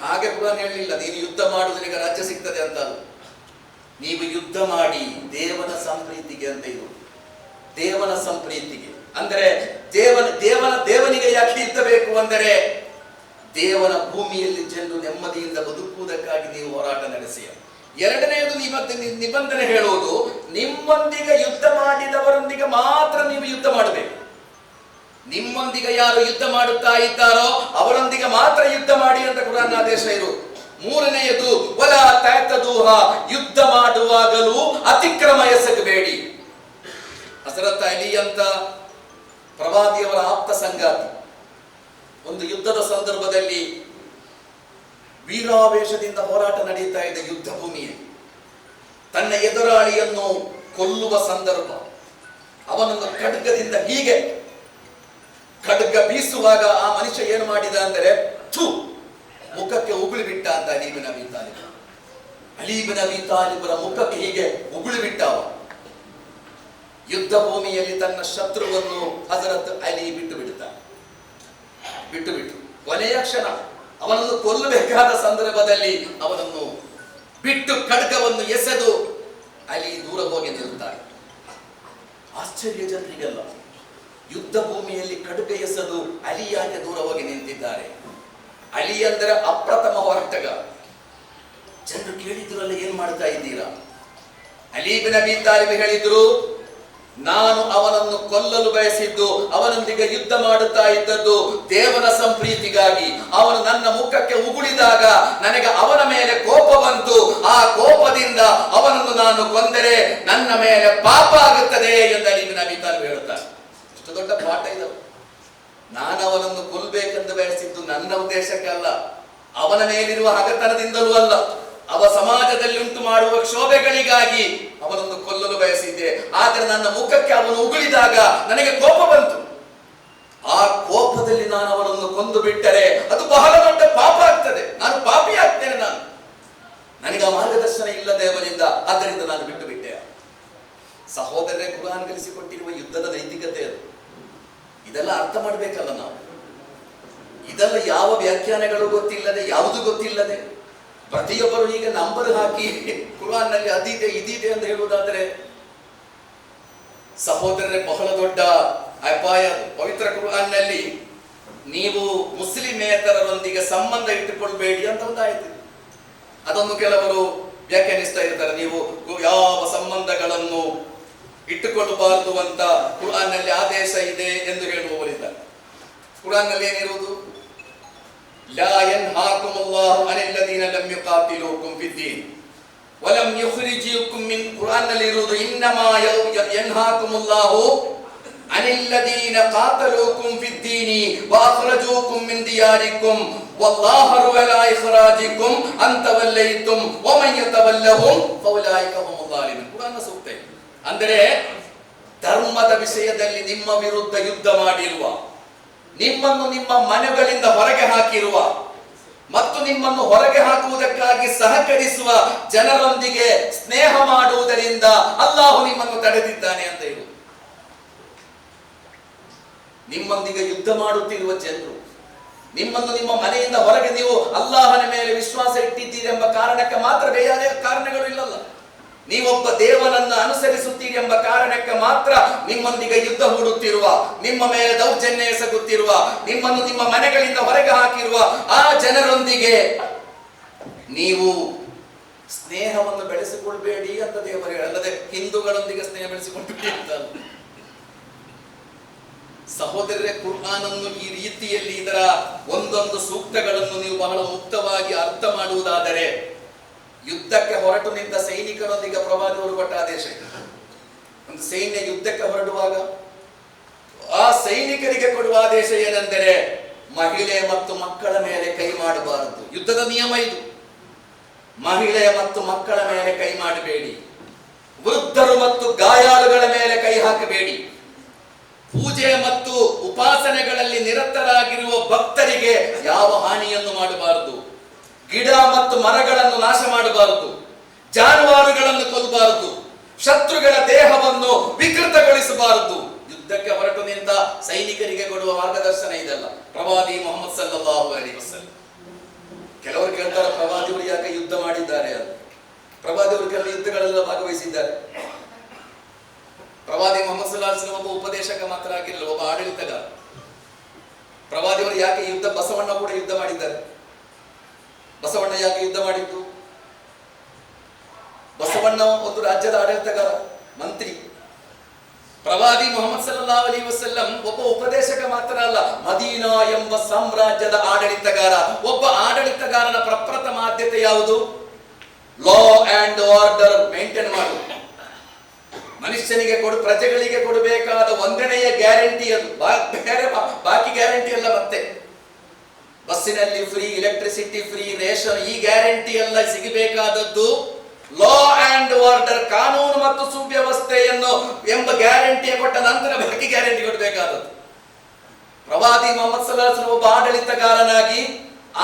ಹಾಗೆ ಕೂಡ ಹೇಳಲಿಲ್ಲ ನೀನು ಯುದ್ಧ ಮಾಡು ನಿನಗೆ ರಾಜ್ಯ ಸಿಗ್ತದೆ ಅಂತ. ನೀವು ಯುದ್ಧ ಮಾಡಿ ದೇವನ ಸಂಪ್ರೀತಿಗೆ ಅಂತ. ಇದು ದೇವನ ಸಂಪ್ರೀತಿಗೆ ಅಂದರೆ ದೇವನಿಗೆ ಯಾಕೆ ಯುದ್ಧ ಬೇಕು ಅಂದರೆ ದೇವನ ಭೂಮಿಯಲ್ಲಿ ಜನರು ನೆಮ್ಮದಿಯಿಂದ ಬದುಕುವುದಕ್ಕಾಗಿ ನೀವು ಹೋರಾಟ ನಡೆಸಿ. ಎರಡನೆಯದು ನಿಬಂಧನೆ ಹೇಳುವುದು, ನಿಮ್ಮೊಂದಿಗೆ ಯುದ್ಧ ಮಾಡಿದವರೊಂದಿಗೆ ಮಾತ್ರ ನೀವು ಯುದ್ಧ ಮಾಡಬೇಕು. ನಿಮ್ಮೊಂದಿಗೆ ಯಾರು ಯುದ್ಧ ಮಾಡುತ್ತಾ ಇದ್ದಾರೋ ಅವರೊಂದಿಗೆ ಮಾತ್ರ ಯುದ್ಧ ಮಾಡಿ ಅಂತ ಕುರಾನ್ ಆದೇಶ ಇರುವುದು. ಮೂರನೆಯದು ವಲಾ ತಅತದೂಹ, ಯುದ್ಧ ಮಾಡುವಾಗಲೂ ಅತಿಕ್ರಮ ಎಸಗಬೇಡಿ. ಹಜರತ್ ಅಲಿ ಅಂತ ಪ್ರವಾದಿಯವರ ಆಪ್ತ ಸಂಗಾತಿ ಒಂದು ಯುದ್ಧದ ಸಂದರ್ಭದಲ್ಲಿ ವೀರಾವೇಶದಿಂದ ಹೋರಾಟ ನಡೆಯುತ್ತಾ ಇದೆ ಯುದ್ಧ ಭೂಮಿಯಲ್ಲಿ. ತನ್ನ ಎದುರಾಳಿಯನ್ನು ಕೊಲ್ಲುವ ಸಂದರ್ಭ, ಅವನನ್ನು ಖಡ್ಗದಿಂದ ಹೀಗೆ ಖಡ್ಗ ಬೀಸುವಾಗ ಆ ಮನುಷ್ಯ ಏನು ಮಾಡಿದ ಅಂದರೆ ಮುಖಕ್ಕೆ ಉಗುಳಿ ಬಿಟ್ಟ ಅಂತ ಅಲಿ ಇಬ್ನ್ ಅಬಿ ತಾಲಿಬರ ಮುಖಕ್ಕೆ ಹೀಗೆ ಉಗುಳಿ ಬಿಟ್ಟ. ಯುದ್ಧ ಭೂಮಿಯಲ್ಲಿ ತನ್ನ ಶತ್ರುವನ್ನು ಹಜರತ್ ಅಲಿ ಬಿಟ್ಟು ಕೊನೆಯ ಕ್ಷಣ ಅವನನ್ನು ಕೊಲ್ಲಬೇಕಾದ ಸಂದರ್ಭದಲ್ಲಿ ಅವನನ್ನು ಬಿಟ್ಟು ಖಡ್ಗವನ್ನು ಎಸೆದು ಅಲಿ ದೂರ ಹೋಗಿ ನಿಲ್ಲುತ್ತಾರೆ. ಆಶ್ಚರ್ಯ ಜನರಿಗೆಲ್ಲ, ಯುದ್ಧ ಭೂಮಿಯಲ್ಲಿ ಖಡ್ಗ ಎಸೆದು ಅಲಿ ಯಾಕೆ ದೂರ ಹೋಗಿ ನಿಂತಿದ್ದಾರೆ? ಅಲಿ ಅಂದರೆ ಅಪ್ರಥಮ ಹೋರಾಟಗ. ಜನರು ಕೇಳಿದ್ರಲ್ಲ, ಏನ್ ಮಾಡ್ತಾ ಇದ್ದೀರಾ? ಅಲಿ ಇಬ್ನ್ ಅಬಿ ತಾಲಿಬ್ ಹೇಳಿದ್ರು, ನಾನು ಅವನನ್ನು ಕೊಲ್ಲಲು ಬಯಸಿದ್ದು, ಅವನೊಂದಿಗೆ ಯುದ್ಧ ಮಾಡುತ್ತಾ ಇದ್ದದ್ದು ದೇವನ ಸಂಪ್ರೀತಿಗಾಗಿ. ಅವನು ನನ್ನ ಮುಖಕ್ಕೆ ಉಗುಳಿದಾಗ ನನಗೆ ಅವನ ಮೇಲೆ ಕೋಪ ಬಂತು. ಆ ಕೋಪದಿಂದ ಅವನನ್ನು ನಾನು ಕೊಂದರೆ ನನ್ನ ಮೇಲೆ ಪಾಪ ಆಗುತ್ತದೆ ಎಂದು ಅಲಿ ಇಬ್ನ್ ಅಬಿ ತಾಲಿಬ್ ಹೇಳುತ್ತಾರೆ. ಇಷ್ಟು ದೊಡ್ಡ ಪಾಠ ಇದು. ನಾನು ಅವನನ್ನು ಕೊಲ್ಲಬೇಕೆಂದು ಬಯಸಿದ್ದು ನನ್ನ ಉದ್ದೇಶಕ್ಕಲ್ಲ, ಅವನ ಮೇಲಿರುವ ಹಗತನದಿಂದಲೂ ಅಲ್ಲ, ಅವ ಸಮಾಜದಲ್ಲಿ ಉಂಟು ಮಾಡುವ ಕ್ಷೋಭೆಗಳಿಗಾಗಿ ಅವನನ್ನು ಕೊಲ್ಲಲು ಬಯಸಿದ್ದೆ. ಆದರೆ ನನ್ನ ಮುಖಕ್ಕೆ ಅವನು ಉಗುಳಿದಾಗ ನನಗೆ ಕೋಪ ಬಂತು. ಆ ಕೋಪದಲ್ಲಿ ನಾನು ಅವನನ್ನು ಕೊಂದು ಬಿಟ್ಟರೆ ಅದು ಬಹಳ ದೊಡ್ಡ ಪಾಪ ಆಗ್ತದೆ, ನಾನು ಪಾಪಿ ಆಗ್ತೇನೆ. ನನಗೆ ಆ ಮಾರ್ಗದರ್ಶನ ಇಲ್ಲ ದೇವರಿಂದ, ಆದ್ದರಿಂದ ನಾನು ಬಿಟ್ಟು ಬಿಟ್ಟೆ. ಸಹೋದರರೇ, ಕುರಾನ್ ಕಲಿಸಿಕೊಟ್ಟಿರುವ ಯುದ್ಧದ ನೈತಿಕತೆ ಅದು. ಇದೆಲ್ಲ ಅರ್ಥ ಮಾಡಬೇಕಲ್ಲ ನಾವು. ಇದೆಲ್ಲ ಯಾವ ವ್ಯಾಖ್ಯಾನಗಳು ಗೊತ್ತಿಲ್ಲದೆ, ಯಾವುದು ಗೊತ್ತಿಲ್ಲದೆ ಪ್ರತಿಯೊಬ್ಬರು ಈಗ ನಂಬರ್ ಹಾಕಿ ಕುರಾನ್ ನಲ್ಲಿ ಅದಿದೆ ಇದಿದೆ ಅಂತ ಹೇಳುವುದಾದರೆ ಸಹೋದರರೇ, ಬಹಳ ದೊಡ್ಡ ಅಪಾಯ. ಪವಿತ್ರ ಕುರಾನ್ ನಲ್ಲಿ ನೀವು ಮುಸ್ಲಿಮೇತರರೊಂದಿಗೆ ಸಂಬಂಧ ಇಟ್ಟುಕೊಳ್ಬೇಡಿ ಅಂತ ಒಂದಾಯಿತು. ಅದನ್ನು ಕೆಲವರು ವ್ಯಾಖ್ಯಾನಿಸ್ತಾ ಇರ್ತಾರೆ, ನೀವು ಯಾವ ಸಂಬಂಧಗಳನ್ನು ಇಟ್ಟುಕೊಳ್ಳಬಾರದು ಅಂತ ಕುರಾನ್ ನಲ್ಲಿ ಆದೇಶ ಇದೆ ಎಂದು ಹೇಳುವವರಿದ್ದಾರೆ. ಕುರಾನ್ ನಲ್ಲಿ ಏನಿರುವುದು? لا ينهاكم الله عن الذين لم يقاتلوكم في الدين ولم يخرجوكم من قرآن اليرود إنما ينهاكم الله عن الذين قاتلوكم في الدين وأخرجوكم من دياركم والله على إخراجكم أن توليتم ومن يتولهم فأولئك هم الظالمون. ಕುರಾನ್ ಸೂಕ್ತ. ಅಂದರೆ ಧರ್ಮದ ವಿಷಯದಲ್ಲಿ ನಿಮ್ಮ ವಿರುದ್ಧ ಯುದ್ಧ ಮಾಡಿರುವ, ನಿಮ್ಮನ್ನು ನಿಮ್ಮ ಮನೆಗಳಿಂದ ಹೊರಗೆ ಹಾಕಿರುವ ಮತ್ತು ನಿಮ್ಮನ್ನು ಹೊರಗೆ ಹಾಕುವುದಕ್ಕಾಗಿ ಸಹಕರಿಸುವ ಜನರೊಂದಿಗೆ ಸ್ನೇಹ ಮಾಡುವುದರಿಂದ ಅಲ್ಲಾಹು ನಿಮ್ಮನ್ನು ತಡೆದಿದ್ದಾನೆ ಅಂತ ಹೇಳುವುದು. ನಿಮ್ಮೊಂದಿಗೆ ಯುದ್ಧ ಮಾಡುತ್ತಿರುವ ಜನರು, ನಿಮ್ಮನ್ನು ನಿಮ್ಮ ಮನೆಯಿಂದ ಹೊರಗೆ ನೀವು ಅಲ್ಲಾಹನ ಮೇಲೆ ವಿಶ್ವಾಸ ಇಟ್ಟಿದ್ದೀರಿ ಎಂಬ ಕಾರಣಕ್ಕೆ ಮಾತ್ರ, ಬೇರೆ ಕಾರಣಗಳು ಇಲ್ಲಲ್ಲ. ನೀವೊಬ್ಬ ದೇವನನ್ನು ಅನುಸರಿಸುತ್ತೀರಿ ಎಂಬ ಕಾರಣಕ್ಕೆ ಮಾತ್ರ ನಿಮ್ಮೊಂದಿಗೆ ಯುದ್ಧ ಹೂಡುತ್ತಿರುವ, ನಿಮ್ಮ ಮೇಲೆ ದೌರ್ಜನ್ಯ ಎಸಗುತ್ತಿರುವ, ನಿಮ್ಮನ್ನು ನಿಮ್ಮ ಮನೆಗಳಿಂದ ಹೊರಗೆ ಹಾಕಿರುವ ಆ ಜನರೊಂದಿಗೆ ನೀವು ಸ್ನೇಹವನ್ನು ಬೆಳೆಸಿಕೊಳ್ಬೇಡಿ ಅಂತ ದೇವರು, ಅಲ್ಲದೆ ಹಿಂದೂಗಳೊಂದಿಗೆ ಸ್ನೇಹ ಬೆಳೆಸಿಕೊಳ್ಬೇಡಿ ಅಂತ. ಸಹೋದರರೇ, ಕುರ್ಆನನ್ನು ಈ ರೀತಿಯಲ್ಲಿ ಇದರ ಒಂದೊಂದು ಸೂಕ್ತಗಳನ್ನು ನೀವು ಬಹಳ ಮುಕ್ತವಾಗಿ ಅರ್ಥ ಮಾಡುವುದಾದರೆ, ಯುದ್ಧಕ್ಕೆ ಹೊರಟು ನಿಂತ ಸೈನಿಕರೊಂದಿಗೆ ಪ್ರವಾದಿಯವರು ಕೊಟ್ಟ ಆದೇಶ. ಒಂದು ಸೈನ್ಯ ಯುದ್ಧಕ್ಕೆ ಹೊರಡುವಾಗ ಆ ಸೈನಿಕರಿಗೆ ಕೊಡುವ ಕೊಟ್ಟಿರುವ ಆದೇಶ ಏನೆಂದರೆ ಮಹಿಳೆ ಮತ್ತು ಮಕ್ಕಳ ಮೇಲೆ ಕೈ ಮಾಡಬಾರದು. ಯುದ್ಧದ ನಿಯಮ ಇದು. ಮಹಿಳೆ ಮತ್ತು ಮಕ್ಕಳ ಮೇಲೆ ಕೈ ಮಾಡಬೇಡಿ. ವೃದ್ಧರು ಮತ್ತು ಗಾಯಾಳುಗಳ ಮೇಲೆ ಕೈ ಹಾಕಬೇಡಿ. ಪೂಜೆ ಮತ್ತು ಉಪಾಸನೆಗಳಲ್ಲಿ ನಿರತರಾಗಿರುವ ಭಕ್ತರಿಗೆ ಯಾವ ಹಾನಿಯನ್ನು ಮಾಡಬಾರದು. ಗಿಡ ಮತ್ತು ಮರಗಳನ್ನು ನಾಶ ಮಾಡಬಾರದು. ಜಾನುವಾರುಗಳನ್ನು ಕೊಲ್ಲಬಾರದು. ಶತ್ರುಗಳ ದೇಹವನ್ನು ವಿಕೃತಗೊಳಿಸಬಾರದು. ಯುದ್ಧಕ್ಕೆ ಹೊರಟು ನಿಂತ ಸೈನಿಕರಿಗೆ ಕೊಡುವ ಮಾರ್ಗದರ್ಶನ ಇದೆಲ್ಲ ಪ್ರವಾದಿ ಮೊಹಮ್ಮದ್ ಸಲ್ಲಲ್ಲಾಹು ಅಲೈಹಿ ವಸಲ್ಲಂ. ಕೆಲವರು ಕೇಳ್ತಾರೆ, ಪ್ರವಾದಿಗಳು ಯಾಕೆ ಯುದ್ಧ ಮಾಡಿದ್ದಾರೆ ಅಂತ. ಪ್ರವಾದಿಗಳು ಕೆಲವು ಯುದ್ಧಗಳೆಲ್ಲ ಭಾಗವಹಿಸಿದ್ದಾರೆ. ಪ್ರವಾದಿ ಮೊಹಮ್ಮದ್ ಸಲ್ಲಲ್ಲಾಹು ಅಲೈಹಿ ವಸಲ್ಲಂ ಒಬ್ಬ ಉಪದೇಶಕ ಮಾತ್ರ ಆಗಿರಲಿಲ್ಲ, ಒಬ್ಬ ಆಡಳಿತಗಾರ. ಪ್ರವಾದಿಗಳು ಯಾಕೆ ಯುದ್ಧ, ಬಸವಣ್ಣ ಕೂಡ ಯುದ್ಧ ಮಾಡಿದ್ದಾರೆ. ಬಸವಣ್ಣ ಯಾಕೆ ಯುದ್ಧ ಮಾಡಿದ್ದು? ಬಸವಣ್ಣ ಒಂದು ರಾಜ್ಯದ ಆಡಳಿತಗಾರ, ಮಂತ್ರಿ. ಪ್ರವಾದಿ ಮೊಹಮ್ಮದ್ ಸಲ್ಲಲ್ಲಾಹು ಅಲೈಹಿ ವಸಲ್ಲಂ ಒಬ್ಬ ಉಪದೇಶಕ ಮಾತ್ರ ಅಲ್ಲ, ಮದೀನಾ ಎಂಬ ಸಾಮ್ರಾಜ್ಯದ ಆಡಳಿತಗಾರ. ಒಬ್ಬ ಆಡಳಿತಗಾರನ ಪ್ರಪ್ರಥಮ ಆದ್ಯತೆ ಯಾವುದು? ಲಾ ಅಂಡ್ ಆರ್ಡರ್ ಮೇಂಟೈನ್ ಮಾಡುವುದು. ಮನುಷ್ಯನಿಗೆ ಪ್ರಜೆಗಳಿಗೆ ಕೊಡಬೇಕಾದ ಒಂದನೆಯ ಗ್ಯಾರಂಟಿ ಅದು. ಬೇರೆ ಬಾಕಿ ಗ್ಯಾರಂಟಿ ಅಲ್ಲ. ಮತ್ತೆ ಬಸ್ಸಿನಲ್ಲಿ ಫ್ರೀ, ಎಲೆಕ್ಟ್ರಿಸಿಟಿ ಫ್ರೀ, ರೇಷನ್, ಈ ಗ್ಯಾರಂಟಿ ಎಲ್ಲ ಸಿಗಬೇಕಾದದ್ದು ಲಾ ಅಂಡ್ ಆರ್ಡರ್, ಕಾನೂನು ಮತ್ತು ಸುವ್ಯವಸ್ಥೆಯನ್ನು ಎಂಬ ಗ್ಯಾರಂಟಿಯ ಕೊಟ್ಟ ನಂತರ ಬಾಕಿ ಗ್ಯಾರಂಟಿ ಕೊಡಬೇಕಾದದ್ದು. ಪ್ರವಾದಿ ಮೊಹಮ್ಮದ್ ಸಲ್ಲಲ್ಲಾಹು ಅಲೈಹಿ ವಸಲ್ಲಂ ಒಬ್ಬ ಆಡಳಿತಗಾರನಾಗಿ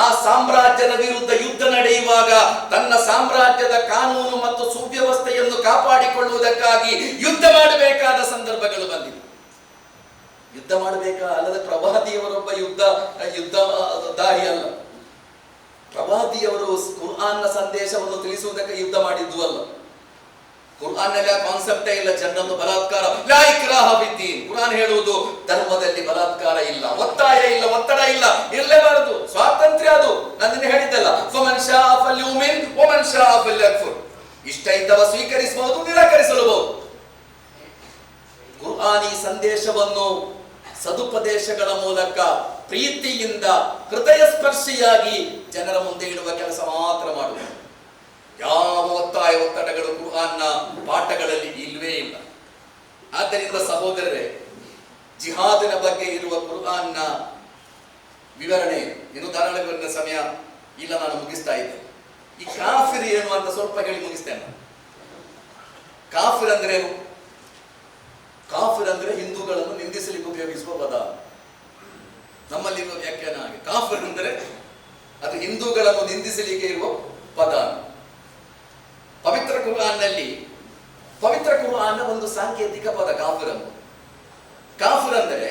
ಆ ಸಾಮ್ರಾಜ್ಯದ ವಿರುದ್ಧ ಯುದ್ಧ ನಡೆಯುವಾಗ ತನ್ನ ಸಾಮ್ರಾಜ್ಯದ ಕಾನೂನು ಮತ್ತು ಸುವ್ಯವಸ್ಥೆಯನ್ನು ಕಾಪಾಡಿಕೊಳ್ಳುವುದಕ್ಕಾಗಿ ಯುದ್ಧ ಮಾಡಬೇಕಾದ ಸಂದರ್ಭಗಳು ಬಂದಿವೆ. ಯುದ್ಧ ಮಾಡಬೇಕಾ ಅಲ್ಲದೆ ಪ್ರವಾದಿಯವರೊಬ್ಬ ಯುದ್ಧ ದಾರಿ ಅಲ್ಲ. ಪ್ರವಾದಿಯವರು ಕುರ್ಆನ್ನ ಸಂದೇಶವನ್ನು ತಿಳಿಸುವುದಕ್ಕೆ ಯುದ್ಧ ಮಾಡಿದ್ದು ಅಲ್ಲ. ಕುರ್ಆನ್ನಲ್ಲಿ ಆ ಕಾನ್ಸೆಪ್ಟೇ ಇಲ್ಲ, ಜನರನ್ನು ಬಲಾತ್ಕಾರ, ಲಾ ಇಕ್ರಾಹ ಫಿದ್ದೀನ್. ಕುರ್ಆನ್ ಹೇಳುವುದು ಧರ್ಮದಲ್ಲಿ ಬಲಾತ್ಕಾರ ಇಲ್ಲ, ಒತ್ತಾಯ ಇಲ್ಲ, ಒತ್ತಡ ಇಲ್ಲ, ಇರಲೇಬಾರದು, ಸ್ವಾತಂತ್ರ್ಯ ಅದು. ನಾನು ಹೇಳಿದ್ದಲ್ಲ, ಫಮನ್ ಶಾ ಫಲ್ಯುಮಿನ್ ವಮನ್ ಶಾ ಫಲ್ಯಕ್ಫುರ್. ಇಷ್ಟ ಇದ್ದವ ಸ್ವೀಕರಿಸಬಹುದು, ನಿರಾಕರಿಸಬಹುದು. ಕುರ್ಆನ್ ಈ ಸಂದೇಶವನ್ನು ಸದುಪದೇಶಗಳ ಮೂಲಕ ಪ್ರೀತಿಯಿಂದ ಹೃದಯ ಸ್ಪರ್ಶಿಯಾಗಿ ಜನರ ಮುಂದೆ ಇಡುವ ಕೆಲಸ ಮಾತ್ರ ಮಾಡುವುದು. ಯಾವ ಒತ್ತಾಯ ಒತ್ತಡಗಳು ಕುರ್ಆನ್ನ ಪಾಠಗಳಲ್ಲಿ ಇಲ್ವೇ ಇಲ್ಲ. ಆದ್ದರಿಂದ ಸಹೋದರರೇ, ಜಿಹಾದಿನ ಬಗ್ಗೆ ಇರುವ ಕುರ್ಆನ್ನ ವಿವರಣೆ ಇನ್ನು ಧಾರಾಳಗಳ ಸಮಯ ಇಲ್ಲ, ನಾನು ಮುಗಿಸ್ತಾ ಇದ್ದೆ. ಈ ಕಾಫಿರ್ ಏನು ಅಂತ ಸ್ವಲ್ಪ ಹೇಳಿ ಮುಗಿಸ್ತೇನೆ. ಕಾಫಿರ್ ಅಂದ್ರೆ ಏನು? ಕಾಫಿರ್ ಅಂದ್ರೆ ಹಿಂದೂಗಳನ್ನು ನಿಂದಿಸಲಿಕ್ಕೆ ಉಪಯೋಗಿಸುವ ಪದ. ನಮ್ಮಲ್ಲಿರುವ ವ್ಯಾಖ್ಯಾನ ಹಾಗೆ. ಕಾಫಿರ್ ಅಂದರೆ ಅದು ಹಿಂದೂಗಳನ್ನು ನಿಂದಿಸಲಿಕ್ಕೆ ಇರುವ ಪದ. ಪವಿತ್ರ ಕುರ್ಆನ್ನ ಒಂದು ಸಾಂಕೇತಿಕ ಪದ ಕಾಫಿರ್ ಅಂತ. ಕಾಫಿರ್ ಅಂದರೆ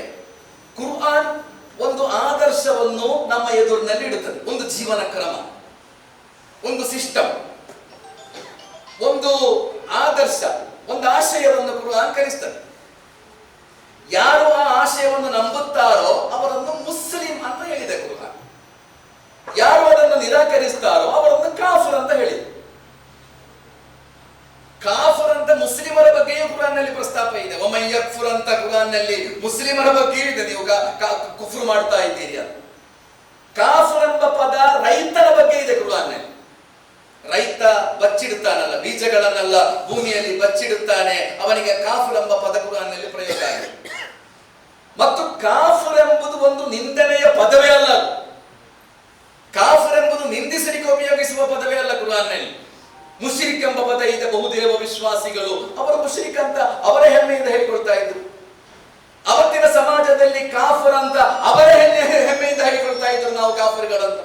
ಕುರ್ಆನ್ ಒಂದು ಆದರ್ಶವನ್ನು ನಮ್ಮ ಎದುರಿನಲ್ಲಿ ಇಡುತ್ತದೆ. ಒಂದು ಜೀವನ ಕ್ರಮ, ಒಂದು ಸಿಸ್ಟಮ್, ಒಂದು ಆದರ್ಶ, ಒಂದು ಆಶಯವನ್ನು ಕುರ್ಆನ್ ಕಲಿಸ್ತದೆ. ಯಾರು ಆ ಆಶಯವನ್ನು ನಂಬುತ್ತಾರೋ ಅವರನ್ನು ಮುಸ್ಲಿಂ ಅಂತ ಹೇಳಿದೆ ಕುರ್ಆನ್. ಯಾರು ಅದನ್ನು ನಿರಾಕರಿಸ್ತಾರೋ ಅವರನ್ನು ಕಾಫಿರ್ ಅಂತ ಹೇಳಿದೆ. ಕಾಫಿರ್ ಅಂತ ಮುಸ್ಲಿಮರ ಬಗ್ಗೆಯೂ ಕುರ್ಆನ್ನಲ್ಲಿ ಪ್ರಸ್ತಾಪ ಇದೆ. ವಮನ್ ಯಕ್ಫುರ್ ಅಂತ ಕುರ್ಆನ್ನಲ್ಲಿ ಮುಸ್ಲಿಮರ ಬಗ್ಗೆಯೂ ಇದೆ, ನೀವು ಕುಫ್ರು ಮಾಡ್ತಾ ಇದ್ದೀರಿ ಅಂತ. ಕಾಫಿರ್ ಎಂಬ ಪದ ರೈತನ ಬಗ್ಗೆ ಇದೆ ಕುರ್ಆನ್ನಲ್ಲಿ. ರೈತ ಬಚ್ಚಿಡುತ್ತಾನಲ್ಲ, ಬೀಜಗಳನ್ನೆಲ್ಲ ಭೂಮಿಯಲ್ಲಿ ಬಚ್ಚಿಡುತ್ತಾನೆ, ಅವನಿಗೆ ಕಾಫಿರ್ ಎಂಬ ಪದ ಕುರ್ಆನ್ನಲ್ಲಿ ಪ್ರಯೋಗ ಆಗಿದೆ. ಮತ್ತು ಕಾಫಿರ್ ಎಂಬುದು ಒಂದು ನಿಂದನೆಯ ಪದವೇ ಅಲ್ಲ. ಕಾಫಿರ್ ಎಂಬುದು ನಿಂದಿಸಲಿಕ್ಕೆ ಉಪಯೋಗಿಸುವ ಪದವೇ ಅಲ್ಲ ಕುರ್ಆನ್ನಲ್ಲಿ. ಮುಶ್ರಿಕ್ ಎಂಬ ಪದ ಇದೆ. ಬಹುದೇವ ವಿಶ್ವಾಸಿಗಳು ಅವರು ಮುಶ್ರಿಕ್ ಅಂತ ಅವರ ಹೆಮ್ಮೆಯಿಂದ ಹೇಳಿಕೊಳ್ತಾ ಇದ್ರು. ಅವತ್ತಿನ ಸಮಾಜದಲ್ಲಿ ಕಾಫಿರ್ ಅಂತ ಅವರ ಹೆಮ್ಮೆಯಿಂದ ಹೇಳಿಕೊಳ್ತಾ ಇದ್ರು, ನಾವು ಕಾಫಿರ್ಗಳಂತ.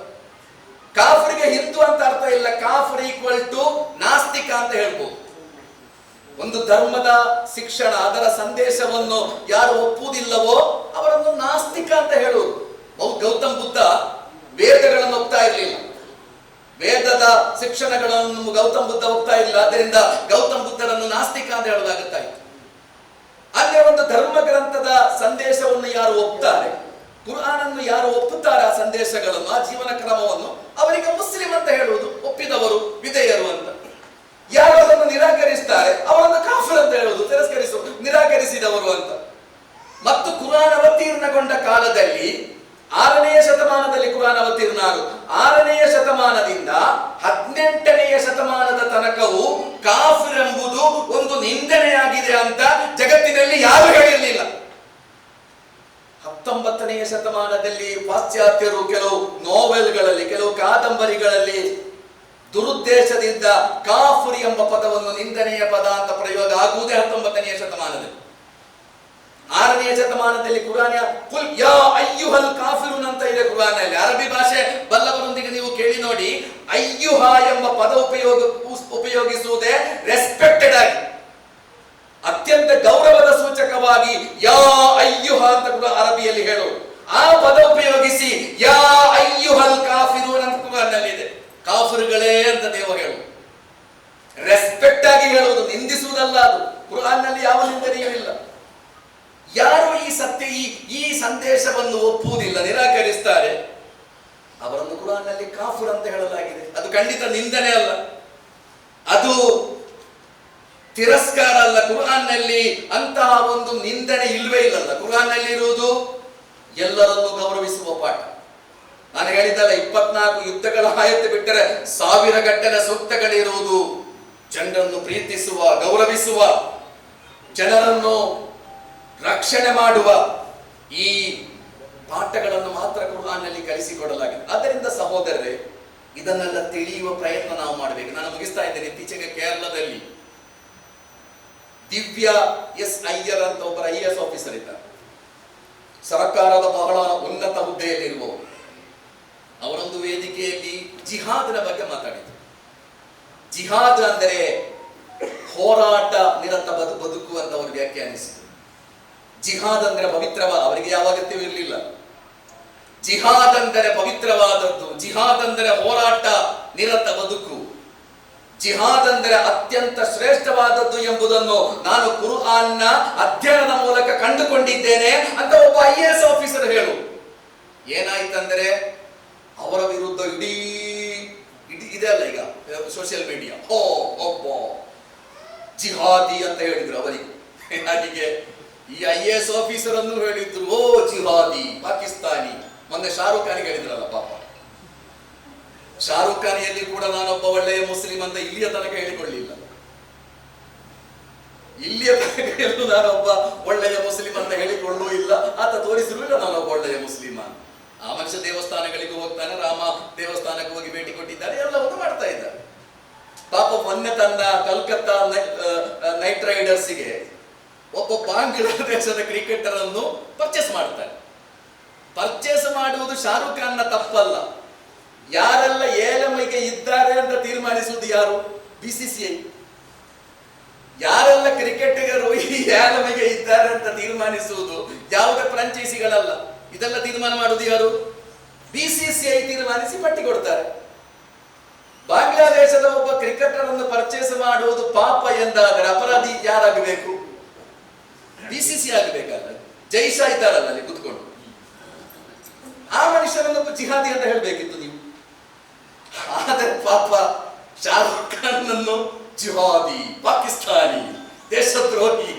ಕಾಫಿರ್ಗೆ ಹಿಂದೂ ಅಂತ ಅರ್ಥ ಇಲ್ಲ. ಕಾಫಿರ್ ಈಕ್ವಲ್ ಟು ನಾಸ್ತಿಕ ಅಂತ ಹೇಳ್ಬೋದು. ಒಂದು ಧರ್ಮದ ಶಿಕ್ಷಣ, ಅದರ ಸಂದೇಶವನ್ನು ಯಾರು ಒಪ್ಪುವುದಿಲ್ಲವೋ ಅವರನ್ನು ನಾಸ್ತಿಕ ಅಂತ ಹೇಳುವುದು. ಗೌತಮ್ ಬುದ್ಧ ವೇದಗಳನ್ನು ಒಪ್ತಾ ಇರಲಿಲ್ಲ. ವೇದದ ಶಿಕ್ಷಣಗಳನ್ನು ಗೌತಮ್ ಬುದ್ಧ ಒಪ್ತಾ ಇರಲಿಲ್ಲ. ಆದ್ದರಿಂದ ಗೌತಮ್ ಬುದ್ಧರನ್ನು ನಾಸ್ತಿಕ ಅಂತ ಹೇಳಲಾಗುತ್ತಾ ಇತ್ತು. ಅಲ್ಲಿ ಒಂದು ಧರ್ಮ ಗ್ರಂಥದ ಸಂದೇಶವನ್ನು ಯಾರು ಒಪ್ತಾರೆ, ಕುರ್ಆನನ್ನು ಯಾರು ಒಪ್ಪುತ್ತಾರೆ, ಆ ಸಂದೇಶಗಳನ್ನು, ಆ ಜೀವನ ಕ್ರಮವನ್ನು, ಅವರಿಗೆ ಮುಸ್ಲಿಂ ಅಂತ ಹೇಳುವುದು, ಒಪ್ಪಿದವರು, ವಿಧೇಯರು ಅಂತ. ಯಾರು ಅದನ್ನು ನಿರಾಕರಿಸ್ತಾರೆ ಅವರನ್ನು ಕಾಫಿರ್ ಅಂತ ಹೇಳುವುದು, ನಿರಾಕರಿಸಿದವರು ಅಂತ. ಮತ್ತು ಕುರ್ಆನ್ ಅವತೀರ್ಣಗೊಂಡ ಕಾಲದಲ್ಲಿ 6ನೇ ಶತಮಾನದಲ್ಲಿ ಕುರ್ಆನ್ ಅವತೀರ್ಣ ಆಗುವುದು. 6ನೇ ಶತಮಾನದಿಂದ 18ನೇ ಶತಮಾನದ ತನಕವೂ ಕಾಫಿರ್ ಎಂಬುದು ಒಂದು ನಿಂದನೆಯಾಗಿದೆ ಅಂತ ಜಗತ್ತಿನಲ್ಲಿ ಯಾರು ಹೇಳಿರಲಿಲ್ಲ. 19ನೇ ಶತಮಾನದಲ್ಲಿ ಪಾಶ್ಚಾತ್ಯರು ಕೆಲವು ನೋವೆಲ್ಗಳಲ್ಲಿ, ಕೆಲವು ಕಾದಂಬರಿಗಳಲ್ಲಿ ದುರುದ್ದೇಶದಿಂದ ಕಾಫುರಿ ಎಂಬ ಪದವನ್ನು ನಿಂದನೆಯ ಪದ ಅಂತ ಪ್ರಯೋಗ ಆಗುವುದೇ 19ನೇ ಶತಮಾನದಲ್ಲಿ. 6ನೇ ಶತಮಾನದಲ್ಲಿ ಕುರಾನ್ ಕುಲ್ ಯಾ ಅಯ್ಯುಹಲ್ ಕಾಫಿರುನ್ ಅಂತ ಇದೆ ಕುರಾನಲ್ಲಿ. ಅರಬಿ ಭಾಷೆ ಬಲ್ಲವರೊಂದಿಗೆ ನೀವು ಕೇಳಿ ನೋಡಿ, ಅಯ್ಯುಹ ಎಂಬ ಪದ ಉಪಯೋಗಿಸುವುದೇ ರೆಸ್ಪೆಕ್ಟೆಡ್ ಆಗಿ, ಅತ್ಯಂತ ಗೌರವದ ಸೂಚಕವಾಗಿ ಯಾ ಅಯ್ಯುಹ ಅಂತ ಕೂಡ ಅರಬಿಯಲ್ಲಿ ಹೇಳೋದು. ಆ ಪದ ಉಪಯೋಗಿಸಿ ಯಾ ಅಯ್ಯುಹಲ್ ಕಾಫಿರೂನ್ ಅಂತ ಕುರಾನ್ನಲ್ಲಿ ಇದೆ. ಕಾಫಿರುಗಳೇ ಅಂತ ದೇವ ಹೇಳುವುದು, ರೆಸ್ಪೆಕ್ಟ್ ಆಗಿ ಹೇಳುವುದು, ನಿಂದಿಸುವುದಲ್ಲ. ಅದು ಕುರಾನ್ನಲ್ಲಿ ಯಾವ ನಿಂದನೆಯೂ ಇಲ್ಲ. ಯಾರು ಈ ಸತ್ಯ ಈ ಸಂದೇಶವನ್ನು ಒಪ್ಪುವುದಿಲ್ಲ, ನಿರಾಕರಿಸ್ತಾರೆ, ಅವರನ್ನು ಕುರಾನ್ನಲ್ಲಿ ಕಾಫಿರ್ ಅಂತ ಹೇಳಲಾಗಿದೆ. ಅದು ಖಂಡಿತ ನಿಂದನೆ ಅಲ್ಲ, ಅದು ತಿರಸ್ಕಾರ ಅಲ್ಲ. ಕುರಾನ್ನಲ್ಲಿ ಅಂತಹ ಒಂದು ನಿಂದನೆ ಇಲ್ವೇ ಇಲ್ಲಲ್ಲ. ಕುರಾನ್ನಲ್ಲಿ ಇರುವುದು ಎಲ್ಲರನ್ನು ಗೌರವಿಸುವ ಪಾಠ. ನಾನು ಹೇಳಿದ್ದಲ್ಲ, 24 ಯುದ್ಧಗಳ ಆಯತ್ತು ಬಿಟ್ಟರೆ 1000 ಗಟ್ಟಲೆ ಸೂಕ್ತಗಳಿರುವುದು ಜನರನ್ನು ಪ್ರೀತಿಸುವ, ಗೌರವಿಸುವ, ಜನರನ್ನು ರಕ್ಷಣೆ ಮಾಡುವ ಈ ಪಾಠಗಳನ್ನು ಮಾತ್ರ ಕುರಾನ್ನಲ್ಲಿ ಕಲಿಸಿಕೊಡಲಾಗಿದೆ. ಆದ್ದರಿಂದ ಸಹೋದರರೇ, ಇದನ್ನೆಲ್ಲ ತಿಳಿಯುವ ಪ್ರಯತ್ನ ನಾವು ಮಾಡಬೇಕು. ನಾನು ಮುಗಿಸ್ತಾ ಇದ್ದೇನೆ. ಇತ್ತೀಚೆಗೆ ಕೇರಳದಲ್ಲಿ ದಿವ್ಯಾ ಎಸ್ ಅಯ್ಯರ್ ಅಂತ ಒಬ್ಬರ IAS ಆಫೀಸರ್ ಇದ್ದಾರೆ. ಸರ್ಕಾರದ ಬಹಳ ಉನ್ನತ ಹುದ್ದೆಯಲ್ಲಿರುವವರು. ಅವರೊಂದು ವೇದಿಕೆಯಲ್ಲಿ ಜಿಹಾದ್ನ ಬಗ್ಗೆ ಮಾತಾಡಿದರು. ಜಿಹಾದ್ ಅಂದರೆ ಹೋರಾಟ ನಿರತ ಬದುಕು ಅಂತ ಅವರು ವ್ಯಾಖ್ಯಾನಿಸಿದರು. ಜಿಹಾದ್ ಅಂದರೆ ಪವಿತ್ರವಾದ, ಅವರಿಗೆ ಯಾವ ಅಗತ್ಯವೂ ಇರಲಿಲ್ಲ. ಜಿಹಾದ್ ಅಂದರೆ ಪವಿತ್ರವಾದದ್ದು, ಜಿಹಾದ್ ಅಂದರೆ ಹೋರಾಟ ನಿರತ ಬದುಕು, ಜಿಹಾದ್ ಅಂದರೆ ಅತ್ಯಂತ ಶ್ರೇಷ್ಠವಾದದ್ದು ಎಂಬುದನ್ನು ನಾನು ಕುರ್ಆನ್ನ ಅಧ್ಯಯನದ ಮೂಲಕ ಕಂಡುಕೊಂಡಿದ್ದೇನೆ ಅಂತ ಒಬ್ಬ IAS ಆಫೀಸರ್ ಹೇಳು. ಏನಾಯ್ತಂದ್ರೆ ಅವರ ವಿರುದ್ಧ ಇಡೀ ಇದೆಲ್ಲ ಈಗ ಸೋಷಿಯಲ್ ಮೀಡಿಯಾ ಒಬ್ಬ ಜಿಹಾದಿ ಅಂತ ಹೇಳಿದ್ರು ಅವರಿಗೆ. ಹಾಗೆ ಈ IAS ಆಫೀಸರ್ ಅನ್ನು ಹೇಳಿದ್ರು, ಓ ಜಿಹಾದಿ ಪಾಕಿಸ್ತಾನಿ. ಮೊನ್ನೆ ಶಾರುಖ್ ಖಾನ್ ಹೇಳಿದ್ರಲ್ಲ, ಪಾಪ ಶಾರುಖ್ ಖಾನಿಯಲ್ಲಿ ಕೂಡ ನಾನೊಬ್ಬ ಒಳ್ಳೆಯ ಮುಸ್ಲಿಂ ಅಂತ ಇಲ್ಲಿಯ ತನಕ ಹೇಳಿಕೊಳ್ಳಿಲ್ಲ. ಇಲ್ಲಿಯ ತನಕ ನಾನೊಬ್ಬ ಒಳ್ಳೆಯ ಮುಸ್ಲಿಂ ಅಂತ ಹೇಳಿಕೊಳ್ಳೂ ಇಲ್ಲ. ಆತ ತೋರಿಸಿರೂ ಇಲ್ಲ ನಾನೊಬ್ಬ ಒಳ್ಳೆಯ ಮುಸ್ಲಿಂ. ಆ ಮನುಷ್ಯ ದೇವಸ್ಥಾನಗಳಿಗೆ ಹೋಗ್ತಾನೆ, ರಾಮ ದೇವಸ್ಥಾನಕ್ಕೆ ಹೋಗಿ ಭೇಟಿ ಕೊಟ್ಟಿದ್ದಾರೆ, ಎಲ್ಲವನ್ನು ಮಾಡ್ತಾ ಇದ್ದಾರೆ. ಪಾಪ ಮೊನ್ನೆ ತನ್ನ ಕಲ್ಕತ್ತಾ ನೈಟ್ ರೈಡರ್ಸ್ಗೆ ಒಬ್ಬ ಬಾಂಗ್ಲಾದೇಶದ ಕ್ರಿಕೆಟರ್ ಅನ್ನು ಪರ್ಚೇಸ್ ಮಾಡ್ತಾರೆ. ಪರ್ಚೇಸ್ ಮಾಡುವುದು ಶಾರುಖ್ ಖಾನ್ನ ತಪ್ಪಲ್ಲ. ಯಾರೆಲ್ಲ ಏಲಮಿಗೆ ಇದ್ದಾರೆ ಅಂತ ತೀರ್ಮಾನಿಸುವುದು ಯಾರು? BCCI. ಯಾರೆಲ್ಲ ಕ್ರಿಕೆಟಿಗರು ಈ ಏಲಮಿಗೆ ಇದ್ದಾರೆ ಅಂತ ತೀರ್ಮಾನಿಸುವುದು ಯಾವುದೇ ಫ್ರಾಂಚೈಸಿಗಳಲ್ಲ. ಇದೆಲ್ಲ ತೀರ್ಮಾನ ಮಾಡುವುದು ಯಾರು? BCCI ತೀರ್ಮಾನಿಸಿ ಪಟ್ಟಿ ಕೊಡ್ತಾರೆ. ಬಾಂಗ್ಲಾದೇಶದ ಒಬ್ಬ ಕ್ರಿಕೆಟರ್ ಅನ್ನು ಪರ್ಚೇಸ್ ಮಾಡುವುದು ಪಾಪ ಎಂದಾದರೆ ಅಪರಾಧಿ ಯಾರಾಗಬೇಕು? BCCI ಆಗಬೇಕಲ್ಲ. ಜೈಶಾ ಇದ್ದಾರಲ್ಲ ಅಲ್ಲಿ ಕೂತ್ಕೊಂಡು, ಆ ಮನುಷ್ಯನನ್ನು ಜಿಹಾದಿ ಅಂತ ಹೇಳ್ಬೇಕಿತ್ತು ನೀವು. ಆದರೆ ಪಾಪ ಶಾರುಖ್ ಖಾನ್ ನನ್ನು ಜಿಹಾದಿ, ಪಾಕಿಸ್ತಾನಿ, ದೇಶದ್ರೋಹಿ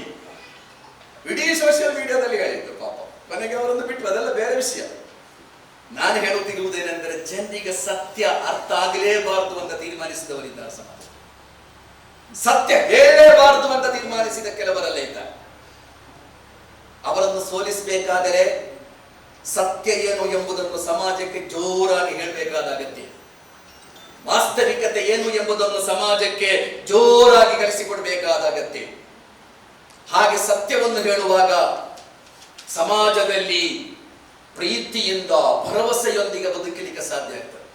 ಇಡೀ ಸೋಷಿಯಲ್ ಮೀಡಿಯಾದಲ್ಲಿ ಹೇಳಿದ್ರು. ಪಾಪ ಕೊನೆಗೆ ಅವರನ್ನು ಬಿಟ್ಟು, ಅದೆಲ್ಲ ಬೇರೆ ವಿಷಯ. ನಾನು ಹೇಳುತ್ತಿರುವುದೇನೆಂದರೆ, ಜನರಿಗೆ ಸತ್ಯ ಅರ್ಥ ಆಗಲೇಬಾರದು ಅಂತ ತೀರ್ಮಾನಿಸಿದವರಿದ್ದಾರೆ ಸಮಾಜ. ಸತ್ಯ ಹೇಳಲೇಬಾರದು ಅಂತ ತೀರ್ಮಾನಿಸಿದ ಕೆಲವರೆಲ್ಲ ಇದ್ದಾರೆ. ಅವರನ್ನು ಸೋಲಿಸಬೇಕಾದರೆ ಸತ್ಯ ಏನು ಎಂಬುದನ್ನು ಸಮಾಜಕ್ಕೆ ಜೋರಾಗಿ ಹೇಳಬೇಕಾದ ಅಗತ್ಯ. ವಾಸ್ತವಿಕತೆ ಏನು ಎಂಬುದನ್ನು ಸಮಾಜಕ್ಕೆ ಜೋರಾಗಿ ಕಲಿಸಿಕೊಡಬೇಕಾದ ಅಗತ್ಯ. ಹಾಗೆ ಸತ್ಯವನ್ನು ಹೇಳುವಾಗ ಸಮಾಜದಲ್ಲಿ ಪ್ರೀತಿಯಿಂದ, ಭರವಸೆಯೊಂದಿಗೆ ಬದುಕಲಿಕ್ಕೆ ಸಾಧ್ಯ ಆಗ್ತದೆ.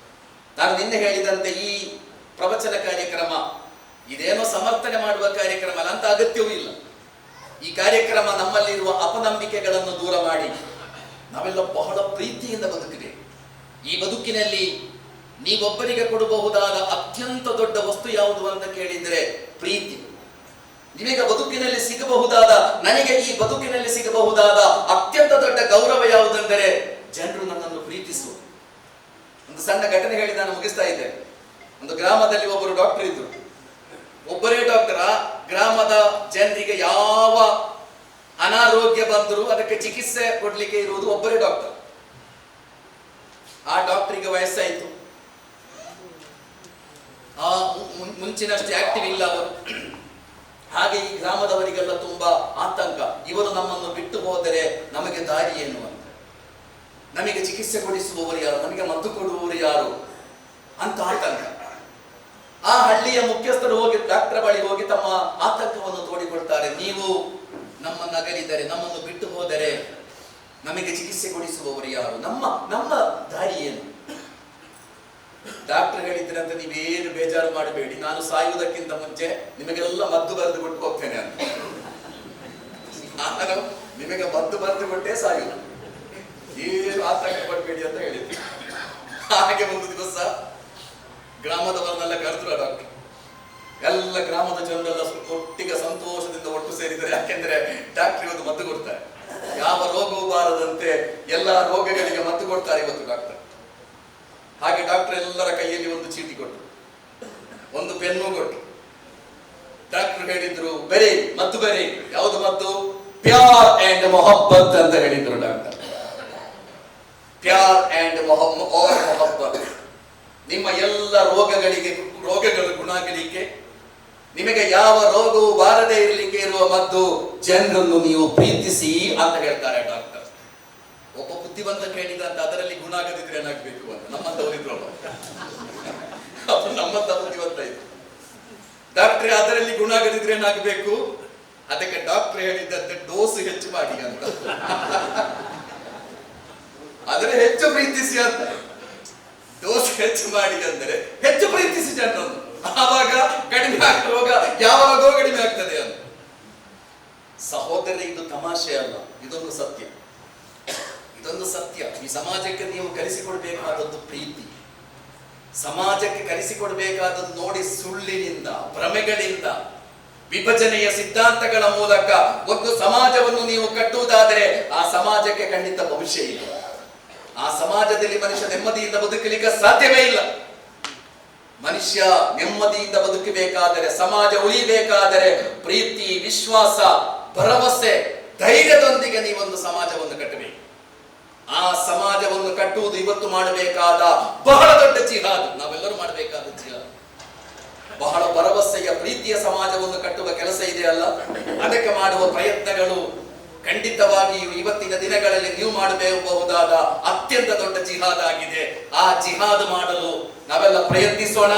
ನಾನು ನಿನ್ನೆ ಹೇಳಿದಂತೆ ಈ ಪ್ರವಚನ ಕಾರ್ಯಕ್ರಮ ಇದೇನೋ ಸಮರ್ಥನೆ ಮಾಡುವ ಕಾರ್ಯಕ್ರಮ ಅಲ್ಲ, ಅಂತ ಅಗತ್ಯವೂ ಇಲ್ಲ. ಈ ಕಾರ್ಯಕ್ರಮ ನಮ್ಮಲ್ಲಿರುವ ಅಪನಂಬಿಕೆಗಳನ್ನು ದೂರ ಮಾಡಿ ನಾವೆಲ್ಲ ಬಹಳ ಪ್ರೀತಿಯಿಂದ ಬದುಕಬೇಕು. ಈ ಬದುಕಿನಲ್ಲಿ ನೀವೊಬ್ಬರಿಗೆ ಕೊಡಬಹುದಾದ ಅತ್ಯಂತ ದೊಡ್ಡ ವಸ್ತು ಯಾವುದು ಅಂತ ಕೇಳಿದರೆ ಪ್ರೀತಿ. ನಿಮಗೆ ಬದುಕಿನಲ್ಲಿ ಸಿಗಬಹುದಾದ, ನನಗೆ ಈ ಬದುಕಿನಲ್ಲಿ ಸಿಗಬಹುದಾದ ಅತ್ಯಂತ ದೊಡ್ಡ ಗೌರವ ಯಾವುದೆಂದರೆ ಜನರು ನನ್ನನ್ನು ಪ್ರೀತಿಸುವುದು. ಒಂದು ಸಣ್ಣ ಘಟನೆ ಹೇಳಿ ನಾನು ಮುಗಿಸ್ತಾ ಇದ್ದೆ. ಒಂದು ಗ್ರಾಮದಲ್ಲಿ ಒಬ್ಬರು ಡಾಕ್ಟರ್ ಇದ್ರು. ಒಬ್ಬರೇ ಡಾಕ್ಟರ್. ಆ ಗ್ರಾಮದ ಜನರಿಗೆ ಯಾವ ಅನಾರೋಗ್ಯ ಬಂದರೂ ಅದಕ್ಕೆ ಚಿಕಿತ್ಸೆ ಕೊಡ್ಲಿಕ್ಕೆ ಇರುವುದು ಒಬ್ಬರೇ ಡಾಕ್ಟರ್. ಆ ಡಾಕ್ಟರಿಗೆ ವಯಸ್ಸಾಯಿತು. ಆ ಮುಂಚಿನಷ್ಟು ಆಕ್ಟಿವ್ ಇಲ್ಲ ಅವರು. ಹಾಗೆ ಈ ಗ್ರಾಮದವರಿಗೆಲ್ಲ ತುಂಬಾ ಆತಂಕ, ಇವರು ನಮ್ಮನ್ನು ಬಿಟ್ಟು ಹೋದರೆ ನಮಗೆ ದಾರಿ ಏನು ಅಂತ. ನಮಗೆ ಚಿಕಿತ್ಸೆ ಕೊಡಿಸುವವರು ಯಾರು, ನಮಗೆ ಮದ್ದು ಕೊಡುವವರು ಯಾರು ಅಂತ ಆತಂಕ. ಆ ಹಳ್ಳಿಯ ಮುಖ್ಯಸ್ಥರು ಹೋಗಿ ಡಾಕ್ಟರ್ ಬಳಿ ಹೋಗಿ ತಮ್ಮ ಆತಂಕವನ್ನು ತೋಡಿಕೊಳ್ತಾರೆ. ನೀವು ನಮ್ಮನ್ನು ಅಗಲಿದರೆ, ನಮ್ಮನ್ನು ಬಿಟ್ಟು ಹೋದರೆ ನಮಗೆ ಚಿಕಿತ್ಸೆ ಕೊಡಿಸುವವರು ಯಾರು, ನಮ್ಮ ದಾರಿ ಏನು? ಡಾಕ್ಟರ್ ಹೇಳಿದ್ರಂತೆ, ನೀವೇನು ಬೇಜಾರು ಮಾಡಬೇಡಿ, ನಾನು ಸಾಯುವುದಕ್ಕಿಂತ ಮುಂಚೆ ನಿಮಗೆಲ್ಲ ಮದ್ದು ಬರೆದು ಕೊಟ್ಟು ಹೋಗ್ತೇನೆ ಅಂತ. ನಾನು ನಿಮಗೆ ಮದ್ದು ಬರೆದು ಕೊಟ್ಟೇ ಸಾಯುವುದು, ಏನು ಆತಂಕ ಪಡಬೇಡಿ ಅಂತ ಹೇಳಿದ್ರು. ಹಾಗೆ ಒಂದು ದಿವಸ ಗ್ರಾಮದವರನ್ನೆಲ್ಲ ಕರೆದ್ರು ಡಾಕ್ಟರ್. ಎಲ್ಲ ಗ್ರಾಮದ ಜನರೆಲ್ಲ ಒಟ್ಟಿಗೆ ಸಂತೋಷದಿಂದ ಒಟ್ಟು ಸೇರಿದ್ದಾರೆ. ಯಾಕೆಂದ್ರೆ ಡಾಕ್ಟರ್ ಇವತ್ತು ಮದ್ದು ಕೊಡ್ತಾರೆ, ಯಾವ ರೋಗವೂ ಬಾರದಂತೆ ಎಲ್ಲ ರೋಗಗಳಿಗೆ ಮದ್ದು ಕೊಡ್ತಾರೆ ಇವತ್ತು ಡಾಕ್ಟರ್. ಹಾಗೆ ಡಾಕ್ಟರ್ ಎಲ್ಲರ ಕೈಯಲ್ಲಿ ಒಂದು ಚೀಟಿ ಕೊಟ್ಟರು, ಒಂದು ಪೆನ್ನು ಕೊಟ್ಟರು. ಡಾಕ್ಟರ್ ಹೇಳಿದ್ರು, ಬರೀ ಮದ್ದು ಬರೀ. ಯಾವುದು ಮದ್ದು? ಪ್ಯಾರ್ ಅಂಡ್ ಮೊಹಬ್ಬತ್ ಅಂತ ಹೇಳಿದ್ರು ಡಾಕ್ಟರ್. Pyaar and Mohabbat. ನಿಮ್ಮ ಎಲ್ಲ ರೋಗಗಳು ಗುಣಾಗಲಿಕ್ಕೆ, ನಿಮಗೆ ಯಾವ ರೋಗವು ಬಾರದೇ ಇರಲಿಕ್ಕೆ ಇರುವ ಮದ್ದು ಜನರನ್ನು ನೀವು ಪ್ರೀತಿಸಿ ಅಂತ ಹೇಳ್ತಾರೆ ಡಾಕ್ಟರ್. ಒಬ್ಬ ಬುದ್ಧಿವಂತ ಕೇಳಿದಂತ ಅದರಲ್ಲಿ ಗುಣ ಆಗದಿದ್ರೆ ಏನಾಗಬೇಕು ಅಂತ. ನಮ್ಮಂತವರಿದ್ರು ನಮ್ಮಂತ ಬುದ್ಧಿವಂತ ಇದ್ರು. ಡಾಕ್ಟ್ರೆ ಅದರಲ್ಲಿ ಗುಣ ಆಗದಿದ್ರೆ ಏನಾಗಬೇಕು? ಅದಕ್ಕೆ ಡಾಕ್ಟರ್ ಹೇಳಿದಂತೆ ಡೋಸ್ ಹೆಚ್ಚು ಮಾಡಿ ಅಂತ. ಆದರೆ ಹೆಚ್ಚು ಪ್ರೀತಿಸಿ ಅಂತ. ಡೋಸ್ ಹೆಚ್ಚು ಮಾಡಿ ಅಂದರೆ ಹೆಚ್ಚು ಪ್ರೀತಿಸಿ ಜನರನ್ನು, ಆವಾಗ ಕಡಿಮೆ ಆಗ್ತದೆ ರೋಗ. ಯಾವ ರೋಗ ಕಡಿಮೆ ಆಗ್ತದೆ ಅಂತ. ಸಹೋದರ, ಇದು ತಮಾಷೆ ಅಲ್ಲ, ಇದೊಂದು ಸತ್ಯ. ಇದೊಂದು ಸತ್ಯ. ಈ ಸಮಾಜಕ್ಕೆ ನೀವು ಕಲಿಸಿಕೊಡ್ಬೇಕಾದದ್ದು ಪ್ರೀತಿ. ಸಮಾಜಕ್ಕೆ ಕಲಿಸಿಕೊಡ್ಬೇಕಾದದ್ದು ನೋಡಿ ಸುಳ್ಳಿನಿಂದ, ಭ್ರಮೆಗಳಿಂದ, ವಿಭಜನೆಯ ಸಿದ್ಧಾಂತಗಳ ಮೂಲಕ ಒಂದು ಸಮಾಜವನ್ನು ನೀವು ಕಟ್ಟುವುದಾದರೆ ಆ ಸಮಾಜಕ್ಕೆ ಖಂಡಿತ ಭವಿಷ್ಯ ಇಲ್ಲ. ಆ ಸಮಾಜದಲ್ಲಿ ಮನುಷ್ಯ ನೆಮ್ಮದಿಯಿಂದ ಬದುಕಲಿಕ್ಕೆ ಸಾಧ್ಯವೇ ಇಲ್ಲ. ಮನುಷ್ಯ ನೆಮ್ಮದಿಯಿಂದ ಬದುಕಬೇಕಾದರೆ, ಸಮಾಜ ಉಳಿಬೇಕಾದರೆ ಪ್ರೀತಿ, ವಿಶ್ವಾಸ, ಭರವಸೆ, ಧೈರ್ಯದೊಂದಿಗೆ ನೀವೊಂದು ಸಮಾಜವನ್ನು ಕಟ್ಟಬೇಕು. ಆ ಸಮಾಜವನ್ನು ಕಟ್ಟುವುದು ಇವತ್ತು ಮಾಡಬೇಕಾದ ಬಹಳ ದೊಡ್ಡ ಜಿಹಾದ್. ನಾವೆಲ್ಲರೂ ಮಾಡಬೇಕಾದ ಜಿಹಾದ್. ಬಹಳ ಭರವಸೆಯ ಪ್ರೀತಿಯ ಸಮಾಜವನ್ನು ಕಟ್ಟುವ ಕೆಲಸ ಇದೆಯಲ್ಲ, ಅದಕ್ಕೆ ಮಾಡುವ ಪ್ರಯತ್ನಗಳು ಖಂಡಿತವಾಗಿಯೂ ಇವತ್ತಿನ ದಿನಗಳಲ್ಲಿ ನೀವು ಮಾಡಬಹುದಾದ ಅತ್ಯಂತ ದೊಡ್ಡ ಜಿಹಾದ್ ಆಗಿದೆ. ಆ ಜಿಹಾದ್ ಮಾಡಲು ನಾವೆಲ್ಲ ಪ್ರಯತ್ನಿಸೋಣ.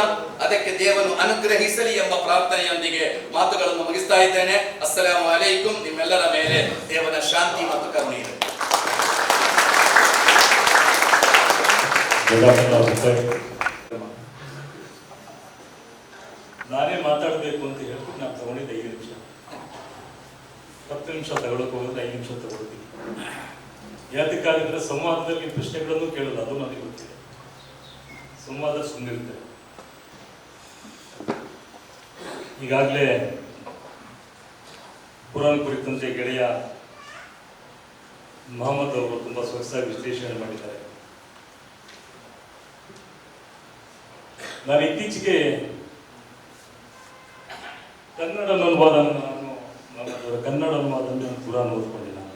ಅದಕ್ಕೆ ದೇವರು ಅನುಗ್ರಹಿಸಲಿ ಎಂಬ ಪ್ರಾರ್ಥನೆಯೊಂದಿಗೆ ಮಾತುಗಳನ್ನು ಮುಗಿಸ್ತಾ ಇದ್ದೇನೆ. ಅಸ್ಸಲಾಮು ಅಲೈಕುಂ. ನಿಮ್ಮೆಲ್ಲರ ಮೇಲೆ ದೇವರ ಶಾಂತಿ ಮತ್ತು ಕರುಣೆ ಇದೆ. ನಾನೇ ಮಾತಾಡಬೇಕು ಅಂತ ಹೇಳ್ಬಿಟ್ಟು ನಾನು ತಗೊಂಡಿದ್ದೆ 5 ನಿಮಿಷ. 10 ನಿಮಿಷ ತಗೊಳಕ್ ಹೋದ್ರೆ 5 ನಿಮಿಷ ತಗೊಳ್ತೀನಿ. ಯಾತಕ್ಕಾಗಿದ್ರೆ ಸಂವಾದದಲ್ಲಿ ಪ್ರಶ್ನೆಗಳನ್ನು ಕೇಳೋದು, ಅದು ನನಗೆ ಗೊತ್ತಿದೆ. ಸಂವಾದ ಸುಮ್ಮನಿರುತ್ತೆ. ಈಗಾಗಲೇ ಕುರಾನ್ ಕುರಿತಂತೆ ಗೆಳೆಯ ಮಹಮ್ಮದ್ ಅವರು ತುಂಬಾ ಸೊಗಸಾಗಿ ವಿಶ್ಲೇಷಣೆ ಮಾಡಿದ್ದಾರೆ. ನಾನು ಇತ್ತೀಚೆಗೆ ಕನ್ನಡ ಅನುವಾದವನ್ನು ಕುರಾನ್ ಓದ್ಕೊಂಡೆ. ನಾನು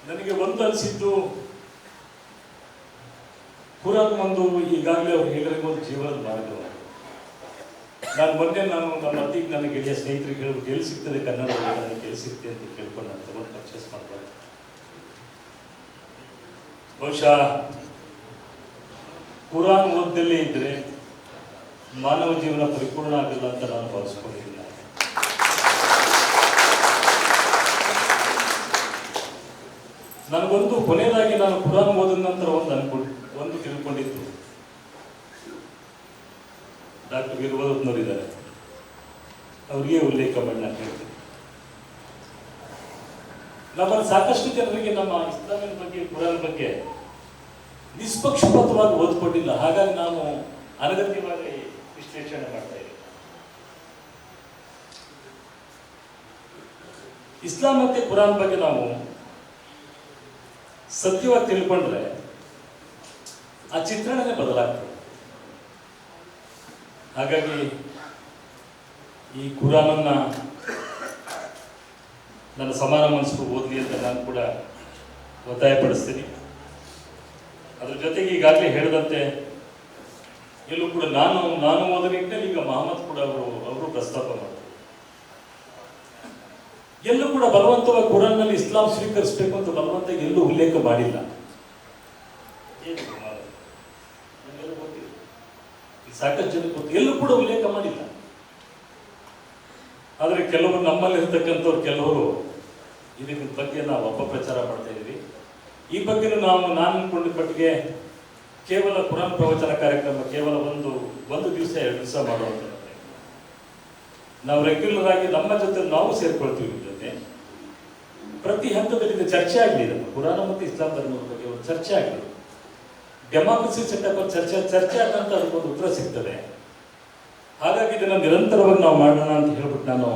ನನಗೆ ಒಂದು ಅನಿಸಿದ್ದು, ಕುರಾನ್ ಒಂದು ಈಗಾಗಲೇ ಅವ್ರು ಹೇಳಿರೋ ಒಂದು ಜೀವನದ ಮಾರ್ಗ. ಮೊನ್ನೆ ನಮ್ಮ ಅತ್ತಿಗೆ ನನ್ನ ಗೆಳೆಯ ಸ್ನೇಹಿತರಿಗೆ ಹೇಳಿ ಎಲ್ಲಿ ಸಿಗ್ತದೆ ಕನ್ನಡದಲ್ಲಿ, ನನಗೆ ಎಲ್ಲಿ ಸಿಗ್ತದೆ ಅಂತ ಕೇಳ್ಕೊಂಡು ನಾನು ತಗೊಂಡು ಪರ್ಚೇಸ್ ಮಾಡ್ತಾರೆ. ಬಹುಶಃ ಕುರಾನ್ ಓದ್ದಲ್ಲೇ ಇದ್ರೆ ಮಾನವ ಜೀವನ ಪರಿಪೂರ್ಣ ಆಗಲ್ಲ ಅಂತ ನಾನು ಭಾವಿಸ್ಕೊಂಡಿದ್ದೀನಿ. ನನಗೊಂದು ಕೊನೆಯದಾಗಿ ನಾನು ಕುರಾನ್ ಓದಿದ ನಂತರ ಒಂದು ತಿಳ್ಕೊಂಡಿದ್ದು, ಡಾಕ್ಟರ್ ವೀರಭದ್ರಪ್ಪನವರಿದ್ದಾರೆ, ಅವರಿಗೆ ಉಲ್ಲೇಖ ಮಾಡಿ ನಾನು ಹೇಳ್ತೀನಿ. ನಮ್ಮಲ್ಲಿ ಸಾಕಷ್ಟು ಜನರಿಗೆ ನಮ್ಮ ಇಸ್ಲಾಮಿನ ಬಗ್ಗೆ, ಕುರಾನ್ ಬಗ್ಗೆ ನಿಷ್ಪಕ್ಷಪಾತವಾಗಿ ಓದ್ಕೊಂಡಿಲ್ಲ. ಹಾಗಾಗಿ ನಾವು ಅನಗತ್ಯವಾಗಿ ವಿಶ್ಲೇಷಣೆ ಮಾಡ್ತಾ ಇದ್ದೀವಿ. ಇಸ್ಲಾಂ ಮತ್ತೆ ಕುರಾನ್ ಬಗ್ಗೆ ನಾವು ಸತ್ಯವಾಗಿ ತಿಳ್ಕೊಂಡ್ರೆ ಆ ಚಿತ್ರಣನೇ ಬದಲಾಗ್ತದೆ. ಹಾಗಾಗಿ ಈ ಕುರಾನನ್ನ ನನ್ನ ಸಮಾನ ಮನಸ್ಸು ಓದಲಿ ಅಂತ ನಾನು ಕೂಡ ಒತ್ತಾಯಪಡಿಸ್ತೀನಿ. ಅದ್ರ ಜೊತೆಗೆ ಈಗಾಗಲೇ ಹೇಳಿದಂತೆ ಎಲ್ಲೂ ಕೂಡ ನಾನು ಓದ ನಿಟ್ಟಿನಲ್ಲಿ ಈಗ ಮಹಮ್ಮದ್ ಕೂಡ ಅವರು ಪ್ರಸ್ತಾಪ ಮಾಡ್ತಾರೆ. ಎಲ್ಲೂ ಕೂಡ ಬಲವಂತವಾಗಿ ಕುರಾನ್ನಲ್ಲಿ ಇಸ್ಲಾಂ ಸ್ವೀಕರಿಸಬೇಕು ಅಂತ ಬಲವಂತ ಎಲ್ಲೂ ಉಲ್ಲೇಖ ಮಾಡಿಲ್ಲ. ಸಾಕಷ್ಟು ಜನ ಗೊತ್ತು, ಎಲ್ಲೂ ಕೂಡ ಉಲ್ಲೇಖ ಮಾಡಿಲ್ಲ. ಆದರೆ ಕೆಲವರು ನಮ್ಮಲ್ಲಿ ಇರ್ತಕ್ಕಂಥವ್ರು ಕೆಲವರು ಇದರ ಬಗ್ಗೆ ನಾವು ಅಪಪ್ರಚಾರ ಮಾಡ್ತಾ ಇದ್ದೀವಿ. ಈ ಬಗ್ಗೆ ನಾನು ಅನ್ಕೊಂಡ ಮಟ್ಟಿಗೆ ಕೇವಲ ಕುರಾನ್ ಪ್ರವಚನ ಕಾರ್ಯಕ್ರಮ ಕೇವಲ ಒಂದು ದಿವಸ 2 ದಿವಸ ಮಾಡುವಂಥದ್ದು. ನಾವು ರೆಗ್ಯುಲರ್ ಆಗಿ ನಮ್ಮ ಜೊತೆ ನಾವು ಸೇರ್ಕೊಳ್ತೀವಿ. ನಿಮ್ಮ ಜೊತೆ ಪ್ರತಿ ಹಂತದಲ್ಲಿ ಇದು ಚರ್ಚೆ ಆಗಲಿ. ಕುರಾನ್ ಮತ್ತು ಇಸ್ಲಾಂ ಧರ್ಮದ ಬಗ್ಗೆ ಒಂದು ಚರ್ಚೆ ಆಗಲಿ. ಡೆಮಾಕ್ರಸಿ ಸೆಟಪ್ ಚರ್ಚೆ ಆದಂತ ಅದಕ್ಕೊಂದು ಉತ್ತರ ಸಿಗ್ತದೆ. ಹಾಗಾಗಿ ಇದನ್ನು ನಿರಂತರವಾಗಿ ನಾವು ಮಾಡೋಣ ಅಂತ ಹೇಳ್ಬಿಟ್ಟು ನಾನು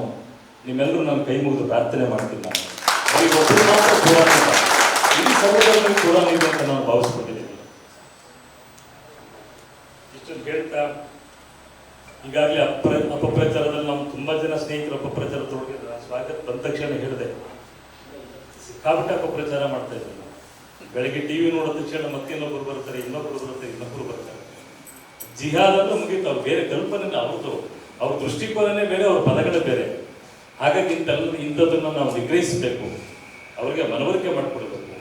ನಿಮ್ಮೆಲ್ಲರೂ ನಾನು ಕೈ ಮುಗಿದು ಪ್ರಾರ್ಥನೆ ಮಾಡ್ತೀನಿ. ನಾನು ಅವರಿಗೆ ಒಬ್ಬರು ಮಾತ್ರ ಕುರಾನ್ ಇಲ್ಲ, ಇಡೀ ಸಮಾಜದಲ್ಲಿ ಕುರಾನ್ ಇದೆ ಅಂತ ನಾನು ಭಾವಿಸ್ಕೊಂಡಿದ್ದೀನಿ. ಇಷ್ಟೊಂದು ಹೇಳ್ತಾ ಈಗಾಗಲೇ ಅಪಪ್ರಚಾರದಲ್ಲಿ ನಮ್ಮ ತುಂಬಾ ಜನ ಸ್ನೇಹಿತರು ಅಪಪ್ರಚಾರ ತೊಡಗಿದ್ರು. ಸ್ವಾಗತ ಬಂದ ತಕ್ಷಣ ಹೇಳಿದೆ, ಸಿಕ್ಕಾಪಟ್ಟೆ ಅಪಪ್ರಚಾರ ಮಾಡ್ತಾ ಇದ್ರು. ಬೆಳಗ್ಗೆ ಟಿವಿ ನೋಡಿದ ತಕ್ಷಣ ಮತ್ತೆ ಇನ್ನೊಬ್ಬರು ಬರ್ತಾರೆ, ಇನ್ನೊಬ್ಬರು ಬರ್ತಾರೆ. ಜಿಹಾದ್ ಅಂದ್ರೆ ಮುಗೀತು. ಅವ್ರು ಬೇರೆ ಕಲ್ಪನೆ, ಅವ್ರ ದೃಷ್ಟಿಕೋನನೇ ಬೇರೆ, ಅವ್ರ ಪದಗಳೇ ಬೇರೆ. ಹಾಗಾಗಿ ಇಂಥದನ್ನು ನಾವು ನಿಗ್ರಹಿಸಬೇಕು, ಅವರಿಗೆ ಮನವರಿಕೆ ಮಾಡಿಕೊಡ್ಬೇಕು,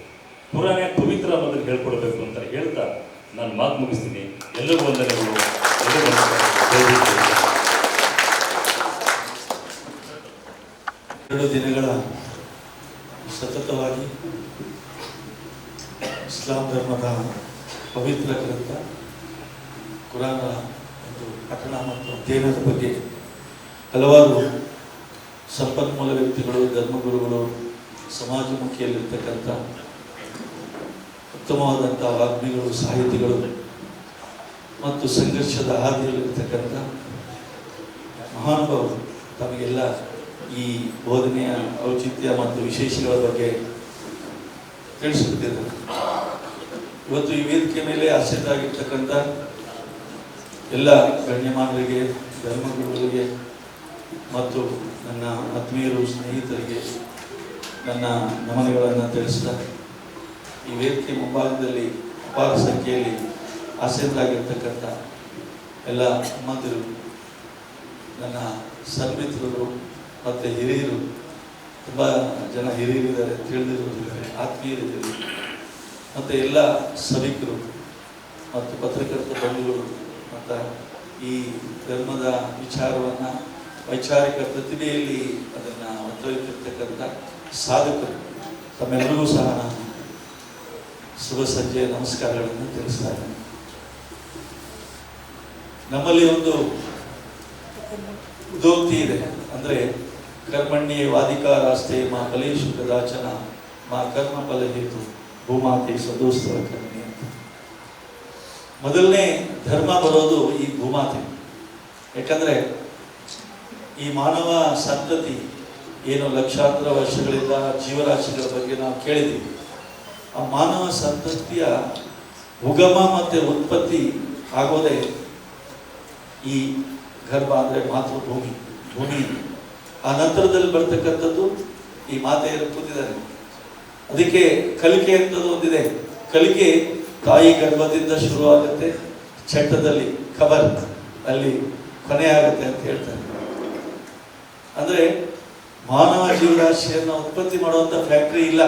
ಪುರಾಣೆ ಪವಿತ್ರ ಅನ್ನೋದನ್ನು ಹೇಳ್ಕೊಡ್ಬೇಕು ಅಂತ ಹೇಳ್ತಾ ನಾನು ಮಾತು ಮುಗಿಸ್ತೀನಿ. ಎಲ್ಲರಿಗೂ ವಂದನೆಗಳು. 2 ದಿನಗಳ ಸತತವಾಗಿ ಇಸ್ಲಾಂ ಧರ್ಮದ ಪವಿತ್ರ ಗ್ರಂಥ ಕುರಾನ್ ಒಂದು ಪಠಣ ಮತ್ತು ಅಧ್ಯಯನದ ಬಗ್ಗೆ ಹಲವಾರು ಸಂಪನ್ಮೂಲ ವ್ಯಕ್ತಿಗಳು, ಧರ್ಮಗುರುಗಳು, ಸಮಾಜಮುಖಿಯಲ್ಲಿರ್ತಕ್ಕಂಥ ಉತ್ತಮವಾದಂಥ ವಾಗ್ಮಿಗಳು, ಸಾಹಿತಿಗಳು ಮತ್ತು ಸಂಘರ್ಷದ ಹಾದಿಯಲ್ಲಿರ್ತಕ್ಕಂಥ ಮಹಾನುಭಾವರು ತಮಗೆಲ್ಲ ಈ ಬೋಧನೆಯ ಔಚಿತ್ಯ ಮತ್ತು ವಿಶೇಷಗಳ ಬಗ್ಗೆ ತಿಳಿಸುತ್ತಿದ್ದಾರೆ. ಇವತ್ತು ಈ ವೇದಿಕೆ ಮೇಲೆ ಆಸಕ್ತರಾಗಿರ್ತಕ್ಕಂಥ ಎಲ್ಲ ಗಣ್ಯಮಾನರಿಗೆ, ಧರ್ಮಗುರುಗಳಿಗೆ ಮತ್ತು ನನ್ನ ಆತ್ಮೀಯರು, ಸ್ನೇಹಿತರಿಗೆ ನನ್ನ ನಮನಗಳನ್ನು ತಿಳಿಸ್ತಾ, ಈ ವೇದಿಕೆ ಮುಂಭಾಗದಲ್ಲಿ ಅಪಾರ ಸಂಖ್ಯೆಯಲ್ಲಿ ಆಸಕ್ತರಾಗಿರ್ತಕ್ಕಂಥ ಎಲ್ಲ ಅಮ್ಮಂದಿರು, ನನ್ನ ಸನ್ಮಿತ್ರರು ಮತ್ತು ಹಿರಿಯರು, ತುಂಬ ಜನ ಹಿರಿಯರಿದ್ದಾರೆ, ತಿಳಿದಿರುವುದಿದ್ದಾರೆ, ಆತ್ಮೀಯರಿದ್ದಾರೆ, ಮತ್ತು ಎಲ್ಲ ಸಭಿಕರು ಮತ್ತು ಪತ್ರಕರ್ತ ಬಂಧುಗಳು ಮತ್ತು ಈ ಧರ್ಮದ ವಿಚಾರವನ್ನು ವೈಚಾರಿಕ ಪ್ರತಿಭೆಯಲ್ಲಿ ಅದನ್ನು ಹೊತ್ತೊಯ್ತಿರ್ತಕ್ಕಂಥ ಸಾಧಕರು, ತಮ್ಮೆಲ್ಲರಿಗೂ ಸಹ ನಾನು ಶುಭ ಸಂಜೆಯ ನಮಸ್ಕಾರಗಳನ್ನು ತಿಳಿಸ್ತಾ ಇದ್ದೇನೆ. ನಮ್ಮಲ್ಲಿ ಒಂದು ಉದೋಕ್ತಿ ಇದೆ, ಅಂದರೆ ಕರ್ಮಣ್ಯೇ ವಾದಿಕಾರಾಸ್ತೆ ಮಾ ಫಲೇಷು ಕದಾಚನ ಮಾ ಕರ್ಮ ಫಲಹೇತು ಭೂಮಾತೆ ಸದೋಸ್ತವ ಕರ್ಮಿ ಅಂತ. ಮೊದಲನೇ ಧರ್ಮ ಬರೋದು ಈ ಭೂಮಾತೆ. ಯಾಕಂದರೆ ಈ ಮಾನವ ಸಂತತಿ ಏನು ಲಕ್ಷಾಂತರ ವರ್ಷಗಳಿಂದ ಜೀವರಾಶಿಗಳ ಬಗ್ಗೆ ನಾವು ಕೇಳಿದ್ದೀವಿ, ಆ ಮಾನವ ಸಂತತಿಯ ಉಗಮ ಮತ್ತು ಉತ್ಪತ್ತಿ ಆಗೋದೇ ಈ ಗರ್ಭ, ಅಂದರೆ ಮಾತೃಭೂಮಿ, ಭೂಮಿ. ಆ ನಂತರದಲ್ಲಿ ಬರ್ತಕ್ಕಂಥದ್ದು ಈ ಮಾತೆಯರು ಕೂತಿದ್ದಾರೆ. ಅದಕ್ಕೆ ಕಲಿಕೆ ಅಂತದ್ದು ಒಂದಿದೆ. ಕಲಿಕೆ ತಾಯಿ ಗರ್ಭದಿಂದ ಶುರುವಾಗುತ್ತೆ, ಚಟ್ಟದಲ್ಲಿ ಖಬರ್ ಅಲ್ಲಿ ಕೊನೆ ಆಗುತ್ತೆ ಅಂತ ಹೇಳ್ತಾರೆ. ಅಂದರೆ ಮಾನವ ಜೀವರಾಶಿಯನ್ನು ಉತ್ಪತ್ತಿ ಮಾಡುವಂಥ ಫ್ಯಾಕ್ಟ್ರಿ ಇಲ್ಲ,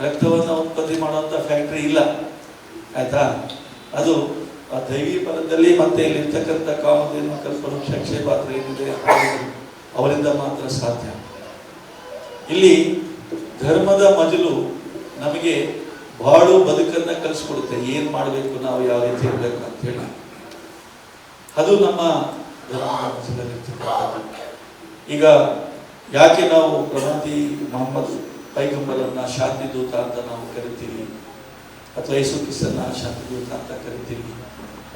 ರಕ್ತವನ್ನು ಉತ್ಪತ್ತಿ ಮಾಡುವಂಥ ಫ್ಯಾಕ್ಟ್ರಿ ಇಲ್ಲ, ಆಯ್ತಾ? ಅದು ಆ ದೈವಿ ಪದದಲ್ಲಿ ಮತ್ತೆ ಇಲ್ಲಿರ್ತಕ್ಕಂಥ ಕಾಮಧೇನು ಕಲ್ಪವೃಕ್ಷ ಕ್ಷೇಪಾತ್ರ ಏನಿದೆ ಅವರಿಂದ ಮಾತ್ರ ಸಾಧ್ಯ. ಇಲ್ಲಿ ಧರ್ಮದ ಮಜಲು ನಮಗೆ ಬಾಳು ಬದುಕನ್ನು ಕಲಿಸ್ಕೊಡುತ್ತೆ, ಏನು ಮಾಡಬೇಕು, ನಾವು ಯಾವ ರೀತಿ ಇರಬೇಕು ಅಂತ ಹೇಳಿ. ಅದು ನಮ್ಮ ಧರ್ಮದ ಮಜಲಲ್ಲಿರ್ತಕ್ಕಂಥದ್ದು. ಈಗ ಯಾಕೆ ನಾವು ಪ್ರವಾದಿ ಮೊಹಮ್ಮದ್ ಪೈಗಂಬರನ್ನ ಶಾಂತಿ ದೂತ ಅಂತ ನಾವು ಕರಿತೀವಿ, ಅಥವಾ ಯೇಸು ಕ್ರಿಸ್ತನ ಶಾಂತಿ ದೂತ ಅಂತ ಕರಿತೀವಿ,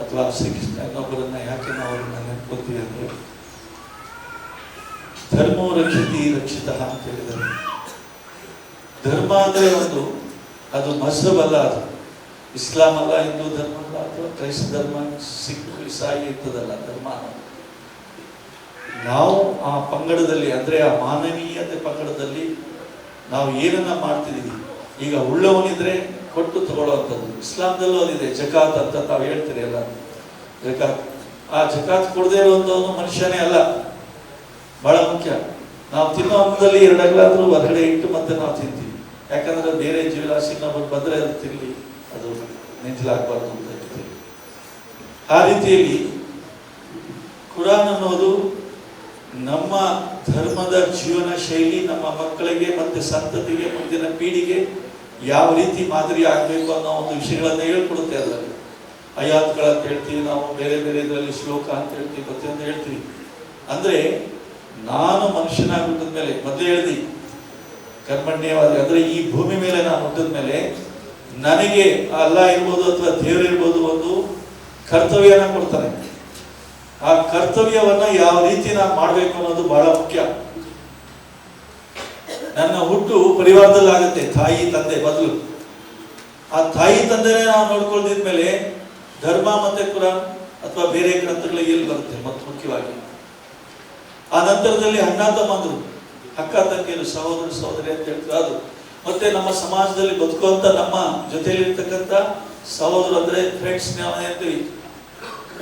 ಅಥವಾ ಶ್ರೀಕೃಷ್ಣ ಇನ್ನೊಬ್ಬರನ್ನ ಯಾಕೆ ನಾವು ಅವ್ರನ್ನ ನೆನ್ಕೋತೀವಿ ಅಂದರೆ, ಧರ್ಮೋ ರಕ್ಷಿತಿ ರಕ್ಷಿತ ಅಂತ ಹೇಳಿದರೆ, ಧರ್ಮ ಅಂದರೆ ಒಂದು ಅದು ಮಜ್ಹಬ್ ಅಲ್ಲ, ಅದು ಇಸ್ಲಾಂ ಅಲ್ಲ, ಹಿಂದೂ ಧರ್ಮ ಅಲ್ಲ, ಅಥವಾ ಕ್ರೈಸ್ತ ಧರ್ಮ, ಸಿಖ್, ಇಸಾಯಿ ಇರ್ತದಲ್ಲ ಧರ್ಮ. ನಾವು ಆ ಪಂಗಡದಲ್ಲಿ, ಅಂದರೆ ಆ ಮಾನವೀಯತೆ ಪಂಗಡದಲ್ಲಿ ನಾವು ಏನನ್ನ ಮಾಡ್ತಿದ್ದೀವಿ. ಈಗ ಉಳ್ಳವನಿದ್ರೆ ಕೊಟ್ಟು ತಗೊಳ್ಳೋವಂಥದ್ದು. ಇಸ್ಲಾಂದಲ್ಲೂ ಅದಿದೆ, ಜಕಾತ್ ಅಂತ ತಾವು ಹೇಳ್ತೀರಿ ಅಲ್ಲ, ಜಕಾತ್. ಆ ಜಕಾತ್ ಕೊಡದೇ ಇರುವಂಥವನು ಮನುಷ್ಯನೇ ಅಲ್ಲ, ಬಹಳ ಮುಖ್ಯ. ನಾವು ತಿನ್ನೋ ಅನ್ನದಲ್ಲಿ 2 ಅಗಲಾದ್ರೂ ಹೊರಗಡೆ ಇಟ್ಟು ಮತ್ತೆ ನಾವು ತಿಂತೀವಿ. ಯಾಕಂದ್ರೆ ಬೇರೆ ಜೀವರಾಶಿ ನಮಗೆ ಬಂದರೆ ಅದು ತಿನ್ನಲಿ, ಅದು ನೆಂಜಲಾಗಬಾರ್ದು ಅಂತ ಹೇಳ್ತೀವಿ. ಆ ರೀತಿಯಲ್ಲಿ ಕುರಾನ್ ಅನ್ನೋದು ನಮ್ಮ ಧರ್ಮದ ಜೀವನ ಶೈಲಿ, ನಮ್ಮ ಮಕ್ಕಳಿಗೆ ಮತ್ತೆ ಸಂತತಿಗೆ, ಮುಂದಿನ ಪೀಳಿಗೆ ಯಾವ ರೀತಿ ಮಾದರಿ ಆಗಬೇಕು ಅನ್ನೋ ಒಂದು ವಿಷಯಗಳನ್ನ ಹೇಳ್ಕೊಡುತ್ತೆ. ಅದರಲ್ಲಿ ಆಯಾತ್ಗಳಂತ ಹೇಳ್ತೀವಿ ನಾವು, ಬೇರೆ ಬೇರೆ ಇದರಲ್ಲಿ ಶ್ಲೋಕ ಅಂತ ಹೇಳ್ತೀವಿ, ಪ್ರತಿಯೊಂದು ಹೇಳ್ತೀವಿ. ಅಂದ್ರೆ ನಾನು ಮನುಷ್ಯನಾಗಿ ಹುಟ್ಟಿದ ಮೇಲೆ, ಮೊದಲೇ ಹೇಳ್ದಿ ಕರ್ಮಣ್ಯವಾದ, ಅಂದ್ರೆ ಈ ಭೂಮಿ ಮೇಲೆ ನಾನು ಹುಟ್ಟಿದ ಮೇಲೆ ನನಗೆ ಅಲ್ಲಾ ಇರ್ಬೋದು ಅಥವಾ ದೇವರು ಇರ್ಬೋದು ಒಂದು ಕರ್ತವ್ಯನ ಕೊಡ್ತಾನೆ. ಆ ಕರ್ತವ್ಯವನ್ನ ಯಾವ ರೀತಿ ನಾನು ಮಾಡ್ಬೇಕು ಅನ್ನೋದು ಬಹಳ ಮುಖ್ಯ. ನನ್ನ ಹುಟ್ಟು ಪರಿವಾರದಲ್ಲಿ ಆಗುತ್ತೆ, ತಾಯಿ ತಂದೆ ಬದಲು. ಆ ತಾಯಿ ತಂದೆನೇ ನಾವು ನೋಡ್ಕೊಳ್ದಿದ್ಮೇಲೆ ಧರ್ಮ ಮತ್ತೆ ಕುರಾನ್ ಅಥವಾ ಬೇರೆ ಗ್ರಂಥಗಳಿಗೆ ಎಲ್ಲಿ ಬರುತ್ತೆ? ಮತ್ತು ಮುಖ್ಯವಾಗಿ ಆ ನಂತರದಲ್ಲಿ ಅಣ್ಣ ತಮ್ಮಂದ್ರು, ಅಕ್ಕ ತಂಗಿಯರು, ಸಹೋದರ ಸಹೋದರಿ ಅಂತ ಹೇಳ್ತಾರೆ ಅದು. ಮತ್ತೆ ನಮ್ಮ ಸಮಾಜದಲ್ಲಿ ಬದುಕುವಂತ ನಮ್ಮ ಜೊತೆಯಲ್ಲಿ ಇರ್ತಕ್ಕಂಥ ಸಹೋದರ ಅಂದ್ರೆ ಫ್ರೆಂಡ್ಸ್ ನಾವು ಹೇಳ್ತೀವಿ.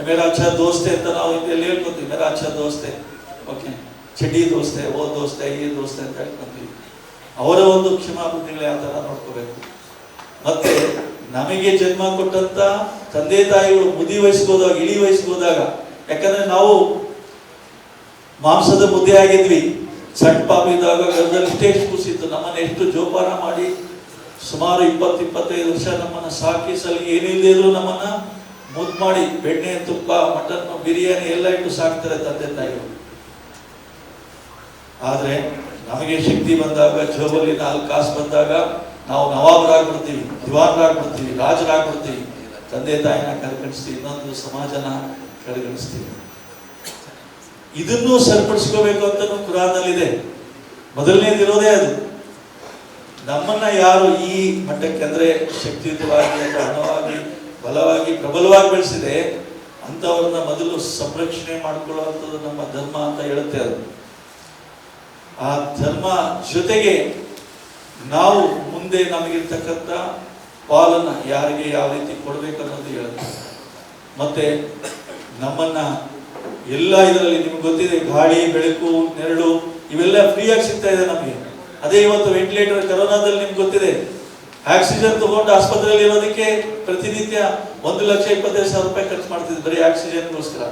ಮೇರಾ ಅಚ್ಚಾ ದೋಸ್ತೆ ಅಂತ ನಾವು ಇಲ್ಲಿ ಹೇಳ್ಕೊತೀವಿ, ಮೇರಾ ಅಚ್ಚಾ ದೋಸ್ತೆ, ಓಕೆ, ಚಡ್ಡಿ ದೋಸ್ತೆ, ಓ ದೋಸ್ತೆ, ಈ ದೋಸ್ತೆ ಅಂತ ಹೇಳ್ಕೊಂತೀವಿ. ಅವರ ಒಂದು ಕ್ಷಮಾಬುದ್ಧಿಗಳು ಯಾವ ತರ ನೋಡ್ಕೋಬೇಕು. ಮತ್ತೆ ನಮಗೆ ಜನ್ಮ ಕೊಟ್ಟಂತ ತಂದೆ ತಾಯಿಗಳು ಮುದಿ ವಯಸ್ಸಿಗೆ ಹೋದಾಗ, ಇಳಿ ವಯಸ್ಸಿಗೆ ಹೋದಾಗ, ಯಾಕಂದ್ರೆ ನಾವು ಮಾಂಸದ ಮುದ್ದೆ ಆಗಿದ್ವಿ, ಸಣ್ಣ ಪಾಪ ಇದ್ದಾಗ ಗರ್ಭದಲ್ಲಿ ಇಷ್ಟೇ ಕೂಸಿತ್ತು, ನಮ್ಮನ್ನ ಎಷ್ಟು ಜೋಪಾನ ಮಾಡಿ ಸುಮಾರು 20-25 ವರ್ಷ ನಮ್ಮನ್ನ ಸಾಕಿ ಸಲಗಿ ಏನಿಲ್ಲದೆ ಇದ್ರು ನಮ್ಮನ್ನ ಮುದ್ದು ಮಾಡಿ ಬೆಣ್ಣೆ, ತುಪ್ಪ, ಮಟನ್, ಬಿರಿಯಾನಿ ಎಲ್ಲ ಇಟ್ಟು ಸಾಕ್ತಾರೆ ತಂದೆ ತಾಯಿಗಳು. ಆದ್ರೆ ನಮಗೆ ಶಕ್ತಿ ಬಂದಾಗ, ಜೋಬಲ್ಲಿ 4 ಕಾಸು ಬಂದಾಗ ನಾವು ನವಾಬರಾಗ್ಬಿಡ್ತೀವಿ, ದಿವಾನರಾಗ್ಬಿಡ್ತೀವಿ, ರಾಜರಾಗ್ಬಿಡ್ತೀವಿ, ತಂದೆ ತಾಯಿನ ಕಡೆಗಣಿಸ್ತೀವಿ, ಇನ್ನೊಂದು ಸಮಾಜನ ಕಡೆಗಣಿಸ್ತೀವಿ. ಇದನ್ನು ಸರಿಪಡಿಸ್ಕೋಬೇಕು ಅಂತ ಕುರಾನಲ್ಲಿದೆ. ಮೊದಲನೇದಿರೋದೇ ಅದು. ನಮ್ಮನ್ನ ಯಾರು ಈ ಮಟ್ಟಕ್ಕೆ ಅಂದ್ರೆ ಶಕ್ತಿಯುತವಾಗಿ ಅಥವಾ ಹಣವಾಗಿ ಬಲವಾಗಿ ಪ್ರಬಲವಾಗಿ ಬೆಳೆಸಿದೆ ಅಂತವ್ರನ್ನ ಮೊದಲು ಸಂರಕ್ಷಣೆ ಮಾಡಿಕೊಳ್ಳುವಂಥದ್ದು ನಮ್ಮ ಧರ್ಮ ಅಂತ ಹೇಳುತ್ತೆ. ಅದು ಆ ಧರ್ಮ ಜೊತೆಗೆ ನಾವು ಮುಂದೆ ನಮಗಿರ್ತಕ್ಕಂಥ ಪಾಲನ್ನ ಯಾರಿಗೆ ಯಾವ ರೀತಿ ಕೊಡ್ಬೇಕು ಅನ್ನೋದು ಹೇಳುತ್ತೆ. ಮತ್ತೆ ನಮ್ಮನ್ನ ಎಲ್ಲ ಇದರಲ್ಲಿ ನಿಮ್ಗೆ ಗೊತ್ತಿದೆ, ಗಾಳಿ, ಬೆಳಕು, ನೆರಳು ಇವೆಲ್ಲ ಫ್ರೀಯಾಗಿ ಸಿಗ್ತಾ ಇದೆ ನಮಗೆ. ಅದೇ ಇವತ್ತು ವೆಂಟಿಲೇಟರ್, ಕರೋನಾದಲ್ಲಿ ನಿಮ್ಗೆ ಗೊತ್ತಿದೆ, ಆಕ್ಸಿಜನ್ ತಗೊಂಡು ಆಸ್ಪತ್ರೆಯಲ್ಲಿ ಇರೋದಕ್ಕೆ ಪ್ರತಿನಿತ್ಯ 1,25,000 ರೂಪಾಯಿ ಖರ್ಚು ಮಾಡ್ತಿದ್ದೆ ಬರೀ ಆಕ್ಸಿಜನ್ಗೋಸ್ಕರ.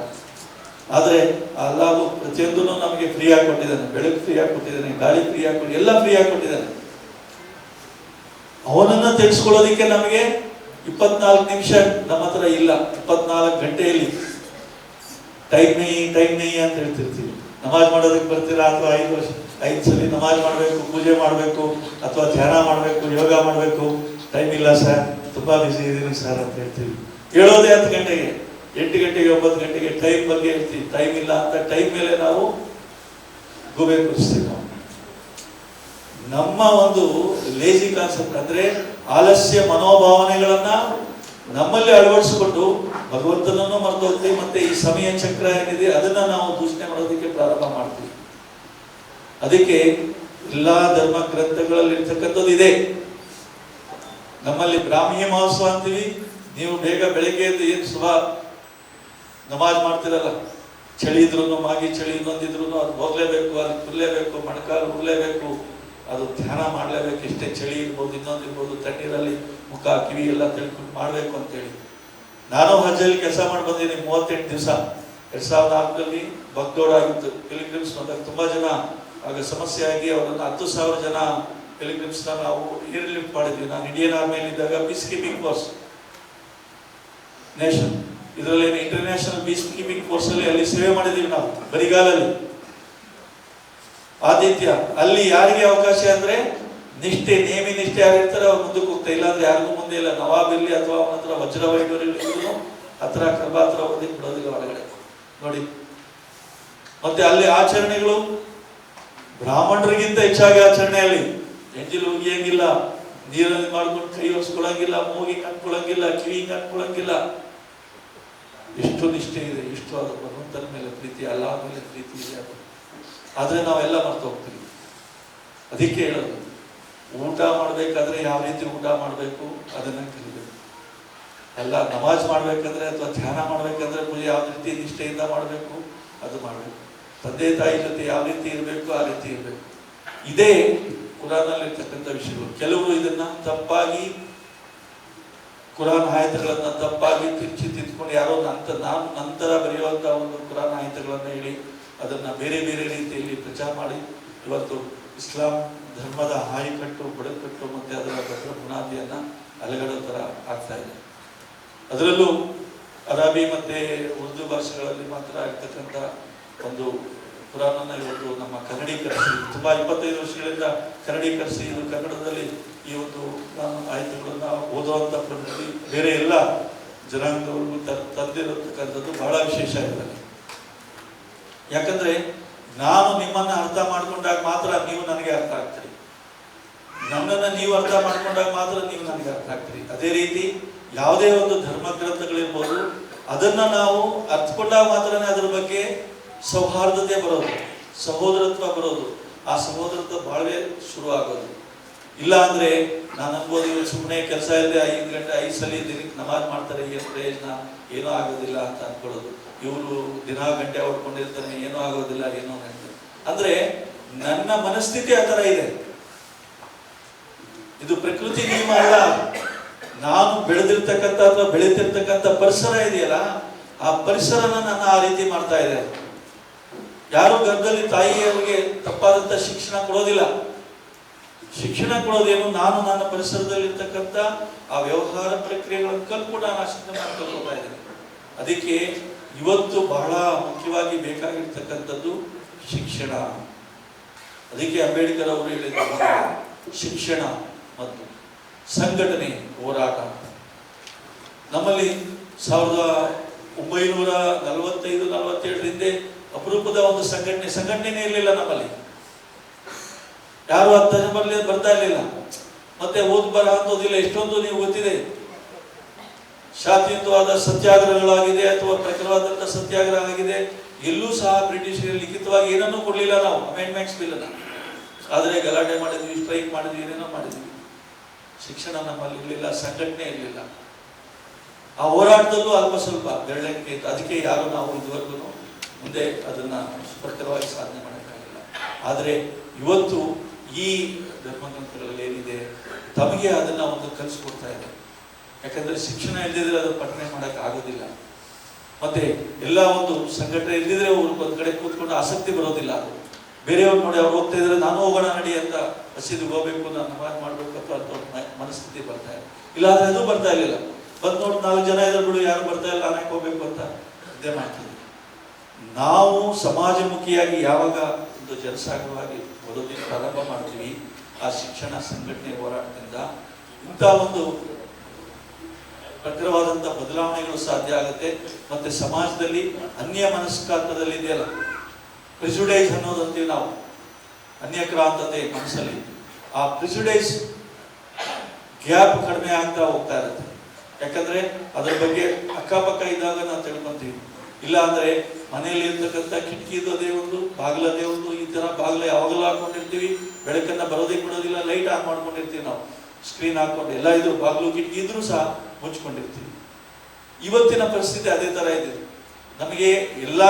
ಆದ್ರೆ ಅಲ್ಲಾಹು ಪ್ರತಿಯೊಂದನ್ನು ನಮಗೆ ಫ್ರೀ ಆಗಿ ಕೊಟ್ಟಿದ್ದಾನೆ. ಬೆಳಕು ಫ್ರೀ ಆಗಿ ಕೊಟ್ಟಿದ್ದಾನೆ, ಗಾಳಿ ಫ್ರೀ ಆಗಿ ಕೊಟ್ಟಿದ್ದಾನೆ, ಎಲ್ಲ ಫ್ರೀ ಆಗಿ ಕೊಟ್ಟಿದ್ದಾನೆ. ಅವನನ್ನ ತಿಳಿಸ್ಕೊಳ್ಳೋದಿಕ್ಕೆ ನಮಗೆ 24 ನಿಮಿಷ ನಮ್ಮ ಹತ್ರ ಇಲ್ಲ. 24 ಗಂಟೆಯಲ್ಲಿ ಟೈಮ್ ನೈ ಅಂತ ಹೇಳ್ತಿರ್ತೀವಿ. ನಮಾಜ್ ಮಾಡೋದಕ್ಕೆ ಬರ್ತೀರಾ ಅಥವಾ 5 ಸಲ ನಮಾಜ್ ಮಾಡಬೇಕು, ಪೂಜೆ ಮಾಡಬೇಕು ಅಥವಾ ಧ್ಯಾನ ಮಾಡಬೇಕು, ಯೋಗ ಮಾಡಬೇಕು, ಟೈಮ್ ಇಲ್ಲ ಸರ್, ತುಂಬಾ ಬಿಸಿ ಇದೀನಿ ಸರ್ ಅಂತ ಹೇಳ್ತೀವಿ. ಹೇಳೋದೇ 10 ಗಂಟೆಗೆ, 8 ಗಂಟೆಗೆ, 9 ಗಂಟೆಗೆ ಟೈಮ್ ಬಗ್ಗೆ ಹೇಳ್ತೀವಿ. ಟೈಮ್ ಇಲ್ಲ ಅಂತ ಟೈಮ್ ಮೇಲೆ ನಾವು ಗೂಬೆ ಕೂರಿಸ್ತೀವಿ. ನಾವು ನಮ್ಮ ಒಂದು ಲೇಜಿ ಕಾನ್ಸೆಪ್ಟ್ ಅಂದ್ರೆ ಆಲಸ್ಯ ಮನೋಭಾವನೆಗಳನ್ನ ನಮ್ಮಲ್ಲಿ ಅಳವಡಿಸಿಕೊಂಡು ಭಗವಂತನನ್ನು ಮರೆತು ಹೋಗ್ತೀವಿ. ಮತ್ತೆ ಈ ಸಮಯ ಚಕ್ರ ಏನಿದೆ ಅದನ್ನ ನಾವು ದೂಷಣೆ ಮಾಡೋದಕ್ಕೆ ಪ್ರಾರಂಭ ಮಾಡ್ತೀವಿ. ಅದಕ್ಕೆ ಎಲ್ಲಾ ಧರ್ಮ ಗ್ರಂಥಗಳಲ್ಲಿ ಇರ್ತಕ್ಕಂಥದ್ದು ಇದೆ. ನಮ್ಮಲ್ಲಿ ಬ್ರಾಹ್ಮಿ ಮಹೋತ್ಸವ ಅಂತೀವಿ. ನೀವು ಬೇಗ ಬೆಳಗ್ಗೆ ಎದ್ದು ಏನು ಸುಬಹ ನಮಾಜ್ ಮಾಡ್ತಿರಲ್ಲ, ಚಳಿ ಇದ್ರು ಮಾಗಿ ಚಳಿ ಇನ್ನೊಂದಿದ್ರು ಅದು ಹೋಗ್ಲೇಬೇಕು, ಅದು ಕುರ್ಲೇಬೇಕು, ಮೊಣಕಾಲು ಉರ್ಲೇಬೇಕು, ಅದು ಧ್ಯಾನ ಮಾಡ್ಲೇಬೇಕು. ಎಷ್ಟೇ ಚಳಿ ಇರ್ಬೋದು, ಇನ್ನೊಂದಿರ್ಬೋದು, ತಣ್ಣೀರಲ್ಲಿ ಮುಖ ಕಿವಿ ಎಲ್ಲ ತಿಳ್ಕೊಂಡು ಮಾಡ್ಬೇಕು ಅಂತೇಳಿ. ನಾನು ಹಜ್ಜಲ್ಲಿ ಕೆಲಸ ಮಾಡಿ ಬಂದೀನಿ 38 ದಿವಸ. 2004ರಲ್ಲಿ ಬಗ್ದೋಡ್ ಆಗಿತ್ತು. ಪಿಲಿಗ್ರಿಮ್ಸ್ ಬಂದಾಗ ತುಂಬಾ ಜನ ಆಗ ಸಮಸ್ಯೆ ಆಗಿ ಅವರನ್ನು 10,000 ಜನ ಪಿಲಿಗ್ರಿಮ್ಸ್ ನಾವು ಏರ್ ಲಿಫ್ಟ್ ಮಾಡಿದ್ವಿ. ನಾನು ಇಂಡಿಯನ್ ಆರ್ಮಿಯಲ್ಲಿ ಇದ್ದಾಗ ಪೀಸ್ ಕೀಪಿಂಗ್ ಫೋರ್ಸ್ ನೇಷನ್, ಇದರಲ್ಲಿ ಇಂಟರ್ನ್ಯಾಷನಲ್ ಪೀಸ್ ಕೀಪಿಂಗ್ ಫೋರ್ಸ್ ಅಲ್ಲಿ ಅಲ್ಲಿ ಸೇವೆ ಮಾಡಿದೀವಿ ನಾವು ಬರಿಗಾಲಲ್ಲಿ. ಆದಿತ್ಯ ಅಲ್ಲಿ ಯಾರಿಗೆ ಅವಕಾಶ ಅಂದ್ರೆ ನಿಷ್ಠೆ, ನೇಮಿ ನಿಷ್ಠೆ ಯಾರಿರ್ತಾರೆ ಅವ್ರು ಮುಂದಕ್ಕೆ ಹೋಗ್ತಾ, ಇಲ್ಲಾಂದ್ರೆ ಯಾರಿಗೂ ಮುಂದೆ ಇಲ್ಲ. ನವಾಬ್ ಇರ್ಲಿ ಅಥವಾ ಅವನ ಹತ್ರ ವಜ್ರ ವೈಡೂರ್ಯಗಳು ಹತ್ರ ಕರ್ಬಾ ಹತ್ರ ಓದಿ ಬಿಡೋದಿಲ್ಲ ಒಳಗಡೆ ನೋಡಿ. ಮತ್ತೆ ಅಲ್ಲಿ ಆಚರಣೆಗಳು ಬ್ರಾಹ್ಮಣರಿಗಿಂತ ಹೆಚ್ಚಾಗಿ ಆಚರಣೆಯಲ್ಲಿ ಎಂಜಿಲು ಉಗಿಯಂಗಿಲ್ಲ, ನೀರಲ್ಲಿ ಮಾಡ್ಕೊಂಡು ಕೈ ಒರೆಸ್ಕೊಳಂಗಿಲ್ಲ, ಮೂಗಿಗೆ ಕಟ್ಕೊಳಂಗಿಲ್ಲ, ಕಿವಿಗೆ ಕಟ್ಕೊಳಂಗಿಲ್ಲ. ಎಷ್ಟು ನಿಷ್ಠೆ ಇದೆ, ಎಷ್ಟು ಅದು ಭಗವಂತನ ಮೇಲೆ ಪ್ರೀತಿ, ಅಲ್ಲಾಹ ಮೇಲೆ ಪ್ರೀತಿ ಇದೆ. ಆದ್ರೆ ನಾವೆಲ್ಲ ಮರ್ತು ಹೋಗ್ತೀವಿ. ಅದಕ್ಕೆ ಹೇಳೋದು, ಊಟ ಮಾಡ್ಬೇಕಾದ್ರೆ ಯಾವ ರೀತಿ ಊಟ ಮಾಡಬೇಕು ಅದನ್ನ ಕಲಿಬೇಕು. ಎಲ್ಲ ನಮಾಜ್ ಮಾಡ್ಬೇಕಂದ್ರೆ ಅಥವಾ ಧ್ಯಾನ ಮಾಡ್ಬೇಕಂದ್ರೆ ಪೂಜೆ ಯಾವ ರೀತಿ ನಿಷ್ಠೆಯಿಂದ ಮಾಡಬೇಕು ಅದು ಮಾಡಬೇಕು. ತಂದೆ ತಾಯಿ ಜೊತೆ ಯಾವ ರೀತಿ ಇರಬೇಕು ಆ ರೀತಿ ಇರಬೇಕು. ಇದೇ ಕುರಾನ್ನಲ್ಲಿರ್ತಕ್ಕಂಥ ವಿಷಯಗಳು. ಕೆಲವರು ಇದನ್ನ ತಪ್ಪಾಗಿ ಕುರಾನ್ ಆಯತಗಳನ್ನ ತಪ್ಪಾಗಿ ತಿದ್ದುಕೊಂಡು ಯಾರೋ ನಾನು ನಂತರ ಬರೆಯುವಂತ ಒಂದು ಕುರಾನ್ ಆಯತಗಳನ್ನ ಹೇಳಿ ಅದನ್ನ ಬೇರೆ ಬೇರೆ ರೀತಿಯಲ್ಲಿ ಪ್ರಚಾರ ಮಾಡಿ ಇವತ್ತು ಇಸ್ಲಾಂ ಧರ್ಮದ ಹಾಯಿಕಟ್ಟು ಬುಡಕಟ್ಟು ಮತ್ತೆ ಅದರ ಭದ್ರ ಬುನಾದಿಯನ್ನ ಅಲಗಡೋ ತರ ಆಗ್ತಾ ಇದೆ. ಅದರಲ್ಲೂ ಅರಬಿ ಮತ್ತೆ ಉರ್ದು ಭಾಷೆಗಳಲ್ಲಿ ಮಾತ್ರ ಇರ್ತಕ್ಕಂಥ ಒಂದು ಕುರಾನನ್ನ ಇವತ್ತು ನಮ್ಮ ಕನ್ನಡೀಕರಿಸಿ ತುಂಬಾ 25 ವರ್ಷಗಳಿಂದ ಕನ್ನಡೀಕರಿಸಿ ಇದು ಕನ್ನಡದಲ್ಲಿ ಈ ಒಂದು ಆಯತಗಳನ್ನ ಓದುವಂತ ಪ್ರವೃತ್ತಿ ಬೇರೆ ಎಲ್ಲ ಜನಾಂಗದವರೆಗೂ ತಂದಿರತಕ್ಕಂಥದ್ದು ಬಹಳ ವಿಶೇಷ ಇದೆ. ಯಾಕಂದ್ರೆ ನಾನು ನಿಮ್ಮನ್ನ ಅರ್ಥ ಮಾಡ್ಕೊಂಡಾಗ ಮಾತ್ರ ನೀವು ನನಗೆ ಅರ್ಥ ಆಗ್ತೀರಿ, ನನ್ನನ್ನು ನೀವು ಅರ್ಥ ಮಾಡ್ಕೊಂಡಾಗ ಮಾತ್ರ ನೀವು ನನಗೆ ಅರ್ಥ ಆಗ್ತೀರಿ. ಅದೇ ರೀತಿ ಯಾವುದೇ ಒಂದು ಧರ್ಮ ಗ್ರಂಥಗಳಿರ್ಬೋದು, ಅದನ್ನ ನಾವು ಅರ್ಥಕೊಂಡಾಗ ಮಾತ್ರನೇ ಅದರ ಬಗ್ಗೆ ಸೌಹಾರ್ದತೆ ಬರೋದು, ಸಹೋದರತ್ವ ಬರೋದು, ಆ ಸಹೋದರತ್ವ ಬಾಳ್ವೆ ಶುರು ಆಗೋದು. ಇಲ್ಲ ಅಂದ್ರೆ ನಾನು ಅನ್ಬೋದು ಇವ್ರು ಸುಮ್ಮನೆ ಕೆಲಸ ಇಲ್ಲದೆ 5 ಗಂಟೆ 5 ಸಲ ದಿನಕ್ಕೆ ನಮಾಜ್ ಮಾಡ್ತಾರೆ, ಏನು ಪ್ರಯೋಜನ, ಏನೂ ಆಗೋದಿಲ್ಲ ಅಂತ ಅನ್ಕೊಳ್ಳೋದು. ಇವರು ದಿನ ಗಂಟೆ ಹೊಡ್ಕೊಂಡಿರ್ತಾನೆ, ಏನೂ ಆಗೋದಿಲ್ಲ, ಏನೋ ಅಂದ್ರೆ ನನ್ನ ಮನಸ್ಥಿತಿ ಆ ತರ ಇದೆ. ಇದು ಪ್ರಕೃತಿ ನಿಯಮ ಅಲ್ಲ. ನಾನು ಬೆಳೆದಿರ್ತಕ್ಕಂಥ ಅಥವಾ ಬೆಳೀತಿರ್ತಕ್ಕಂಥ ಪರಿಸರ ಇದೆಯಲ್ಲ, ಆ ಪರಿಸರನ ನನ್ನ ಆ ರೀತಿ ಮಾಡ್ತಾ ಇದೆ. ಯಾರು ಗರ್ಭದಲ್ಲಿ ತಾಯಿಯವರಿಗೆ ತಪ್ಪಾದಂತ ಶಿಕ್ಷಣ ಕೊಡೋದಿಲ್ಲ. ಶಿಕ್ಷಣ ಕೊಡೋದೇನು, ನಾನು ನನ್ನ ಪರಿಸರದಲ್ಲಿ ಇರ್ತಕ್ಕಂಥ ಆ ವ್ಯವಹಾರ ಪ್ರಕ್ರಿಯೆಗಳನ್ನು ಕಲ್ತ್ಕೊಂಡು ನಾನು ಅಷ್ಟೇ ಮಾಡ್ಕೊಳ್ತಾ ಇದ್ದೇನೆ. ಅದಕ್ಕೆ ಇವತ್ತು ಬಹಳ ಮುಖ್ಯವಾಗಿ ಬೇಕಾಗಿರ್ತಕ್ಕಂಥದ್ದು ಶಿಕ್ಷಣ. ಅದಕ್ಕೆ ಅಂಬೇಡ್ಕರ್ ಅವರು ಹೇಳಿದ್ದಾರೆ, ಶಿಕ್ಷಣ ಮತ್ತು ಸಂಘಟನೆ ಹೋರಾಟ. ನಮ್ಮಲ್ಲಿ 1945-47 ಹಿಂದೆ ಅಪರೂಪದ ಒಂದು ಸಂಘಟನೆ ಇರಲಿಲ್ಲ ನಮ್ಮಲ್ಲಿ. ಯಾರು ಬರ್ತಾ ಇರಲಿಲ್ಲ. ಮತ್ತೆ ಓದ್ ಬರ ಅಂತೋದಿಲ್ಲ. ಎಷ್ಟೊಂದು ನೀವು ಗೊತ್ತಿದೆ, ಶಾಂತಿಯುತವಾದ ಸತ್ಯಾಗ್ರಹಗಳಾಗಿದೆ ಅಥವಾ ಪ್ರಖರವಾದಂಥ ಸತ್ಯಾಗ್ರಹ ಆಗಿದೆ. ಎಲ್ಲೂ ಸಹ ಬ್ರಿಟಿಷರಿಗೆ ಲಿಖಿತವಾಗಿ ಏನನ್ನೂ ಕೊಡಲಿಲ್ಲ ನಾವು, ಅಮೆಂಡ್ಮೆಂಟ್ಸ್ ಬಿಲ್ ಅನ್ನ. ಆದರೆ ಗಲಾಟೆ ಮಾಡಿದ್ವಿ, ಸ್ಟ್ರೈಕ್ ಮಾಡಿದ್ವಿ, ಏನೇನೋ ಮಾಡಿದ್ವಿ. ಶಿಕ್ಷಣ ನಮ್ಮಲ್ಲಿ ಇರಲಿಲ್ಲ, ಸಂಘಟನೆ ಇರಲಿಲ್ಲ. ಆ ಹೋರಾಟದಲ್ಲೂ ಅಲ್ಪ ಸ್ವಲ್ಪ ಬೆರಳಿಕೆ ಇತ್ತು. ಅದಕ್ಕೆ ಯಾರು ನಾವು ಇದುವರೆಗೂ ಮುಂದೆ ಅದನ್ನ ಪ್ರಖರವಾಗಿ ಸಾಧನೆ ಮಾಡೋಕ್ಕಾಗಿಲ್ಲ. ಆದರೆ ಇವತ್ತು ಈ ಧರ್ಮಗ್ರಂಥಗಳಲ್ಲಿ ಏನಿದೆ ತಮಗೆ ಅದನ್ನ ಒಂದು ಕಲಿಸ್ಕೊಡ್ತಾ ಇದೆ. ಯಾಕಂದ್ರೆ ಶಿಕ್ಷಣ ಇಲ್ಲದಿದ್ರೆ ಅದು ಪಠನೆ ಮಾಡಕ್ ಆಗೋದಿಲ್ಲ. ಮತ್ತೆ ಎಲ್ಲ ಒಂದು ಸಂಘಟನೆ ಇಲ್ಲದಿದ್ರೆ ಒಂದ್ ಕಡೆ ಕೂತ್ಕೊಂಡು ಆಸಕ್ತಿ ಬರೋದಿಲ್ಲ. ಅದು ಬೇರೆಯವ್ರು ನೋಡಿ ಅವ್ರು ಹೋಗ್ತಾ ಇದ್ರೆ ನಾನು ಹೋಗೋಣ ನಡಿ ಅಂತ ಮಸೀದಿಗೆ ಹೋಗ್ಬೇಕು, ನಾನು ನಮಾಜ್ ಮಾಡ್ಬೇಕು ಅಂತ ಮನಸ್ಥಿತಿ ಬರ್ತಾ ಇದೆ. ಇಲ್ಲಾಂದ್ರೆ ಅದು ಬರ್ತಾ ಇರಲಿಲ್ಲ. ಬಂದ್ ನೋಡಿ 4 ಜನ ಇದ್ರು ಬಿಡು, ಯಾರು ಬರ್ತಾ ಇಲ್ಲ, ನಾನು ಹೋಗ್ಬೇಕು ಅಂತ ಇದೇ ಮಾಡ್ತೀವಿ. ನಾವು ಸಮಾಜಮುಖಿಯಾಗಿ ಯಾವಾಗ ಒಂದು ಜನಸಾಗರವಾಗಿ ಬರೋದಕ್ಕೆ ಪ್ರಾರಂಭ ಮಾಡ್ತೀವಿ, ಆ ಶಿಕ್ಷಣ ಸಂಘಟನೆ ಹೋರಾಟದಿಂದ ಇಂಥ ಒಂದು ಪ್ರಖರವಾದಂಥ ಬದಲಾವಣೆಗಳು ಸಾಧ್ಯ ಆಗುತ್ತೆ. ಮತ್ತೆ ಸಮಾಜದಲ್ಲಿ ಅನ್ಯ ಮನಸ್ಕಾಂತದಲ್ಲಿ ಇದೆಯಲ್ಲ, ಪ್ರಿಜುಡೈಸ್ ಅನ್ನೋದಂತೀವಿ ನಾವು, ಅನ್ಯಕ್ರಾಂತತೆ ಮನಸ್ಸಲ್ಲಿ, ಆ ಪ್ರಿಜುಡೈಸ್ ಗ್ಯಾಪ್ ಕಡಿಮೆ ಆಗ್ತಾ ಹೋಗ್ತಾ ಇರುತ್ತೆ. ಯಾಕಂದ್ರೆ ಅದರ ಬಗ್ಗೆ ಅಕ್ಕಪಕ್ಕ ಇದ್ದಾಗ ನಾವು ತಿಳ್ಕೊಂತೀವಿ. ಇಲ್ಲ ಅಂದ್ರೆ ಮನೆಯಲ್ಲಿ ಇರ್ತಕ್ಕಂಥ ಕಿಟಕಿದು ಅದೇ ಒಂದು, ಬಾಗಿಲದೇ ಒಂದು, ಈ ತರ ಬಾಗಿಲ ಯಾವಾಗಲೂ ಹಾಕೊಂಡಿರ್ತೀವಿ, ಬೆಳಕನ್ನ ಬರೋದೇ ಕೊಡೋದಿಲ್ಲ, ಲೈಟ್ ಆನ್ ಮಾಡ್ಕೊಂಡಿರ್ತೀವಿ ನಾವು, ಸ್ಕ್ರೀನ್ ಹಾಕೊಂಡು ಎಲ್ಲ ಇದ್ರು, ಬಾಗಿಲು ಕಿಟಕಿ ಇದ್ರೂ ಸಹ ಮುಚ್ಕೊಂಡಿರ್ತೀವಿ. ಇವತ್ತಿನ ಪರಿಸ್ಥಿತಿ ಅದೇ ತರ ಇದೆ. ನಮಗೆ ಎಲ್ಲ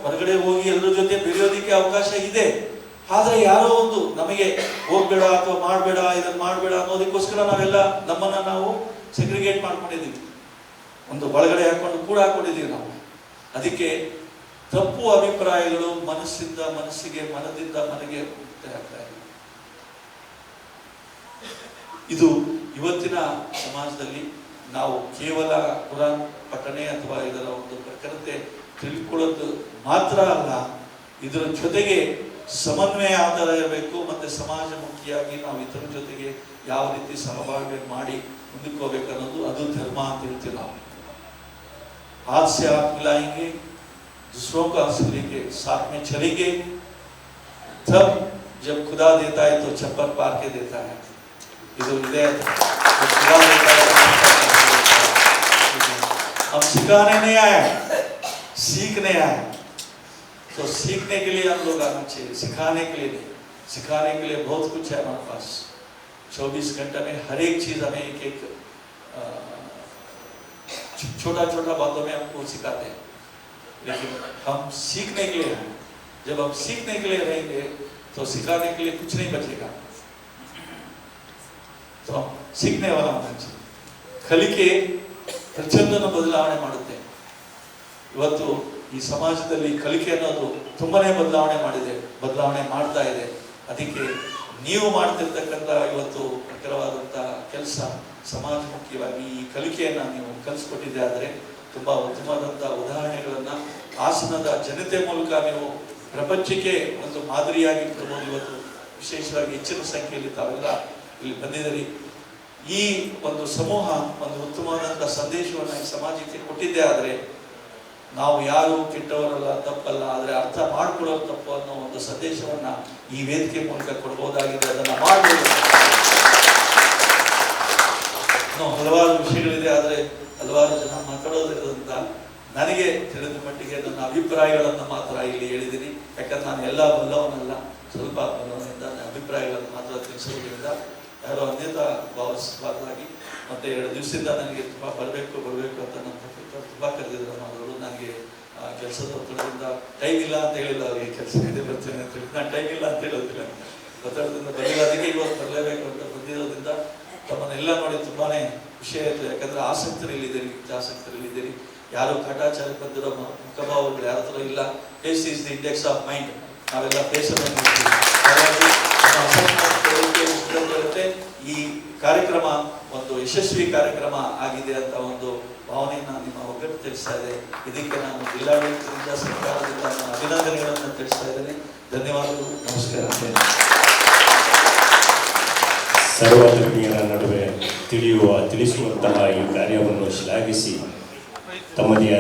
ಹೊರಗಡೆ ಹೋಗಿ ಎಲ್ಲರ ಜೊತೆ ಬೆರೆಯೋದಿಕ್ಕೆ ಅವಕಾಶ ಇದೆ. ಆದ್ರೆ ಯಾರೋ ಒಂದು ನಮಗೆ ಹೋಗ್ಬೇಡ ಅಥವಾ ಮಾಡಬೇಡ, ಇದನ್ನ ಮಾಡಬೇಡ ಅನ್ನೋದಕ್ಕೋಸ್ಕರ ನಾವೆಲ್ಲ ನಮ್ಮನ್ನ ನಾವು ಸೆಗ್ರಿಗೇಟ್ ಮಾಡ್ಕೊಂಡಿದ್ದೀವಿ, ಒಂದು ಒಳಗಡೆ ಹಾಕೊಂಡು ಕೂಡ ಹಾಕೊಂಡಿದ್ದೀವಿ ನಾವು. ಅದಕ್ಕೆ ತಪ್ಪು ಅಭಿಪ್ರಾಯಗಳು ಮನಸ್ಸಿಂದ ಮನಸ್ಸಿಗೆ, ಮನದಿಂದ ಮನೆಗೆ ಆಗ್ತಾ ಇದೆ. ಇದು ಇವತ್ತಿನ ಸಮಾಜದಲ್ಲಿ ನಾವು ಕೇವಲ ಕುರಾನ್ ಪಠನೆ ಅಥವಾ ಇದರ ಒಂದು ಪ್ರಖರತೆ ತಿಳ್ಕೊಳ್ಳೋದು ಮಾತ್ರ ಅಲ್ಲ, ಇದರ ಜೊತೆಗೆ ಸಮನ್ವಯ ಆಧಾರ ಇರಬೇಕು. ಮತ್ತೆ ಸಮಾಜಮುಖಿಯಾಗಿ ನಾವು ಇತರ ಜೊತೆಗೆ ಯಾವ ರೀತಿ ಸಹಬಾಳ್ವೆ ಮಾಡಿ ಮುಂದಕ್ಕೆ ಹೋಗ್ಬೇಕು ಅನ್ನೋದು, ಅದು ಧರ್ಮ ಅಂತ ಹೇಳ್ತೀವಿ ನಾವು. हाथ से हाथ मिलाएंगे, दूसरों का लेके साथ में चलेंगे, तब जब खुदा देता है तो छप्पर पार के देता है. ಇದು ಇದೆ, खुदा देता है. हम सिखाने नहीं आए, सीखने आए. तो सीखने के लिए हम लोग आना चाहिए, सिखाने के लिए नहीं. सिखाने के लिए बहुत कुछ है हमारे पास. 24 घंटे में हर एक चीज हमें एक छोटा छोटा बातों में हमको सिखाते हैं, लेकिन हम सीखने के लिए हैं. जब हम सीखने के लिए रहेंगे तो सिखाने के लिए कुछ नहीं बचेगा। तो सीखने वाला होना चाहिए। ಕಲಿಕೆ ಪ್ರತಿಯೊಂದನ್ನು ಬದಲಾವಣೆ ಮಾಡುತ್ತೆ. ಇವತ್ತು ಈ ಸಮಾಜದಲ್ಲಿ ಕಲಿಕೆ ಅನ್ನೋದು ತುಂಬಾನೇ ಬದಲಾವಣೆ ಮಾಡ್ತಾ ಇದೆ. ಅದಕ್ಕೆ ನೀವು ಮಾಡ್ತಿರ್ತಕ್ಕಂಥ ಇವತ್ತು ಪ್ರಖರವಾದಂಥ ಕೆಲಸ ಸಮಾಜಮುಖಿಯಾಗಿ ಈ ಕಲಿಕೆಯನ್ನ ನೀವು ಕಲಿಸ್ಕೊಟ್ಟಿದ್ದೆ ಆದರೆ ತುಂಬಾ ಉತ್ತಮವಾದಂಥ ಉದಾಹರಣೆಗಳನ್ನ ಹಾಸನದ ಜನತೆ ಮೂಲಕ ನೀವು ಪ್ರಪಂಚಕ್ಕೆ ಒಂದು ಮಾದರಿಯಾಗಿ ಕೊಡಬಹುದು. ಇವತ್ತು ವಿಶೇಷವಾಗಿ ಹೆಚ್ಚಿನ ಸಂಖ್ಯೆಯಲ್ಲಿ ತಾವೆಲ್ಲ ಇಲ್ಲಿ ಬಂದಿದ್ದೀರಿ. ಈ ಒಂದು ಸಮೂಹ ಒಂದು ಉತ್ತಮವಾದಂಥ ಸಂದೇಶವನ್ನ ಈ ಸಮಾಜಕ್ಕೆ ಕೊಟ್ಟಿದ್ದೆ ಆದರೆ ನಾವು ಯಾರು ಕೆಟ್ಟವರಲ್ಲ, ತಪ್ಪಲ್ಲ, ಆದರೆ ಅರ್ಥ ಮಾಡ್ಕೊಳ್ಳೋ ತಪ್ಪು ಅನ್ನೋ ಒಂದು ಸಂದೇಶವನ್ನ ಈ ವೇದಿಕೆ ಮೂಲಕ ಕೊಡಬಹುದಾಗಿದೆ. ಅದನ್ನ ಮಾಡಬಹುದು. ಹಲವಾರು ವಿಷಯಗಳಿದೆ, ಆದರೆ ಹಲವಾರು ಜನ ಮಾತಾಡೋದ್ರಿಂದ ನನಗೆ ತಿಳಿದ ಮಟ್ಟಿಗೆ ನನ್ನ ಅಭಿಪ್ರಾಯಗಳನ್ನು ಮಾತ್ರ ಇಲ್ಲಿ ಹೇಳಿದ್ದೀನಿ. ಯಾಕಂದ್ರೆ ನಾನು ಎಲ್ಲ ಬಲ್ಲವನಲ್ಲ, ಸ್ವಲ್ಪ ಬಲ್ಲವನಿಂದ ನನ್ನ ಅಭಿಪ್ರಾಯಗಳನ್ನು ಮಾತ್ರ ತಿಳಿಸೋದ್ರಿಂದ ಯಾರೋ ಅನ್ಯತಾ ಭಾವಿಸಬಾರ್ದಾಗಿ. ಮತ್ತೆ 2 ದಿವಸದಿಂದ ನನಗೆ ತುಂಬ ಬರಬೇಕು ಅಂತ ನನ್ನ ತುಂಬ ಕರೆದಿದ್ರು ಅವರು. ನನಗೆ ಕೆಲಸದ ಒತ್ತಡದಿಂದ ಟೈಮ್ ಇಲ್ಲ ಅಂತ ಹೇಳಿಲ್ಲ, ಅವರಿಗೆ ಕೆಲಸ ಇದೆ ಬರ್ತೀನಿ ಅಂತ ಹೇಳಿ. ನಾನು ಟೈಮ್ ಇಲ್ಲ ಅಂತ ಹೇಳೋದಿಲ್ಲ, ಒತ್ತಡದಿಂದ ಬರಲಿಲ್ಲ. ಅದಕ್ಕೆ ಇವತ್ತು ಬರಲೇಬೇಕು ಅಂತ ಬಂದಿರೋದ್ರಿಂದ ತಮ್ಮನ್ನೆಲ್ಲ ನೋಡಿ ತುಂಬಾನೇ ಖುಷಿ ಆಯಿತು. ಯಾಕಂದ್ರೆ ಆಸಕ್ತರಲ್ಲಿದ್ದೀರಿ. ಯಾರು ಕಾಟಾಚಾರಕ್ಕೆ ಬಂದಿರೋ ಮುಖಭಾವಗಳು ಯಾರ ಹತ್ರ ಇಲ್ಲ. Face is the index of mind. ನಾವೆಲ್ಲ ಫೇಸನ್ನು ನೋಡ್ತೀವಿ. ಹಾಗಾಗಿ ಈ ಕಾರ್ಯಕ್ರಮ ಒಂದು ಯಶಸ್ವಿ ಕಾರ್ಯಕ್ರಮ ಆಗಿದೆ ಅಂತ ಒಂದು ಭಾವನೆಯನ್ನ ನಿಮ್ಮ ಒಗ್ಗಟ್ಟು ತಿಳಿಸ್ತಾ ಇದೆ. ಇದಕ್ಕೆ ನಾನು ಜಿಲ್ಲಾಡಳಿತದಿಂದ ಸರ್ಕಾರದಿಂದ ನಾನು ಅಭಿನಂದನೆಗಳನ್ನು ತಿಳಿಸ್ತಾ ಇದ್ದೇನೆ. ಧನ್ಯವಾದಗಳು. ನಮಸ್ಕಾರ. ಸರ್ವಧರ್ಮೀಯರ ನಡುವೆ ತಿಳಿಸುವಂತಹ ಈ ಕಾರ್ಯವನ್ನು ಶ್ಲಾಘಿಸಿ ತಮ್ಮದೇ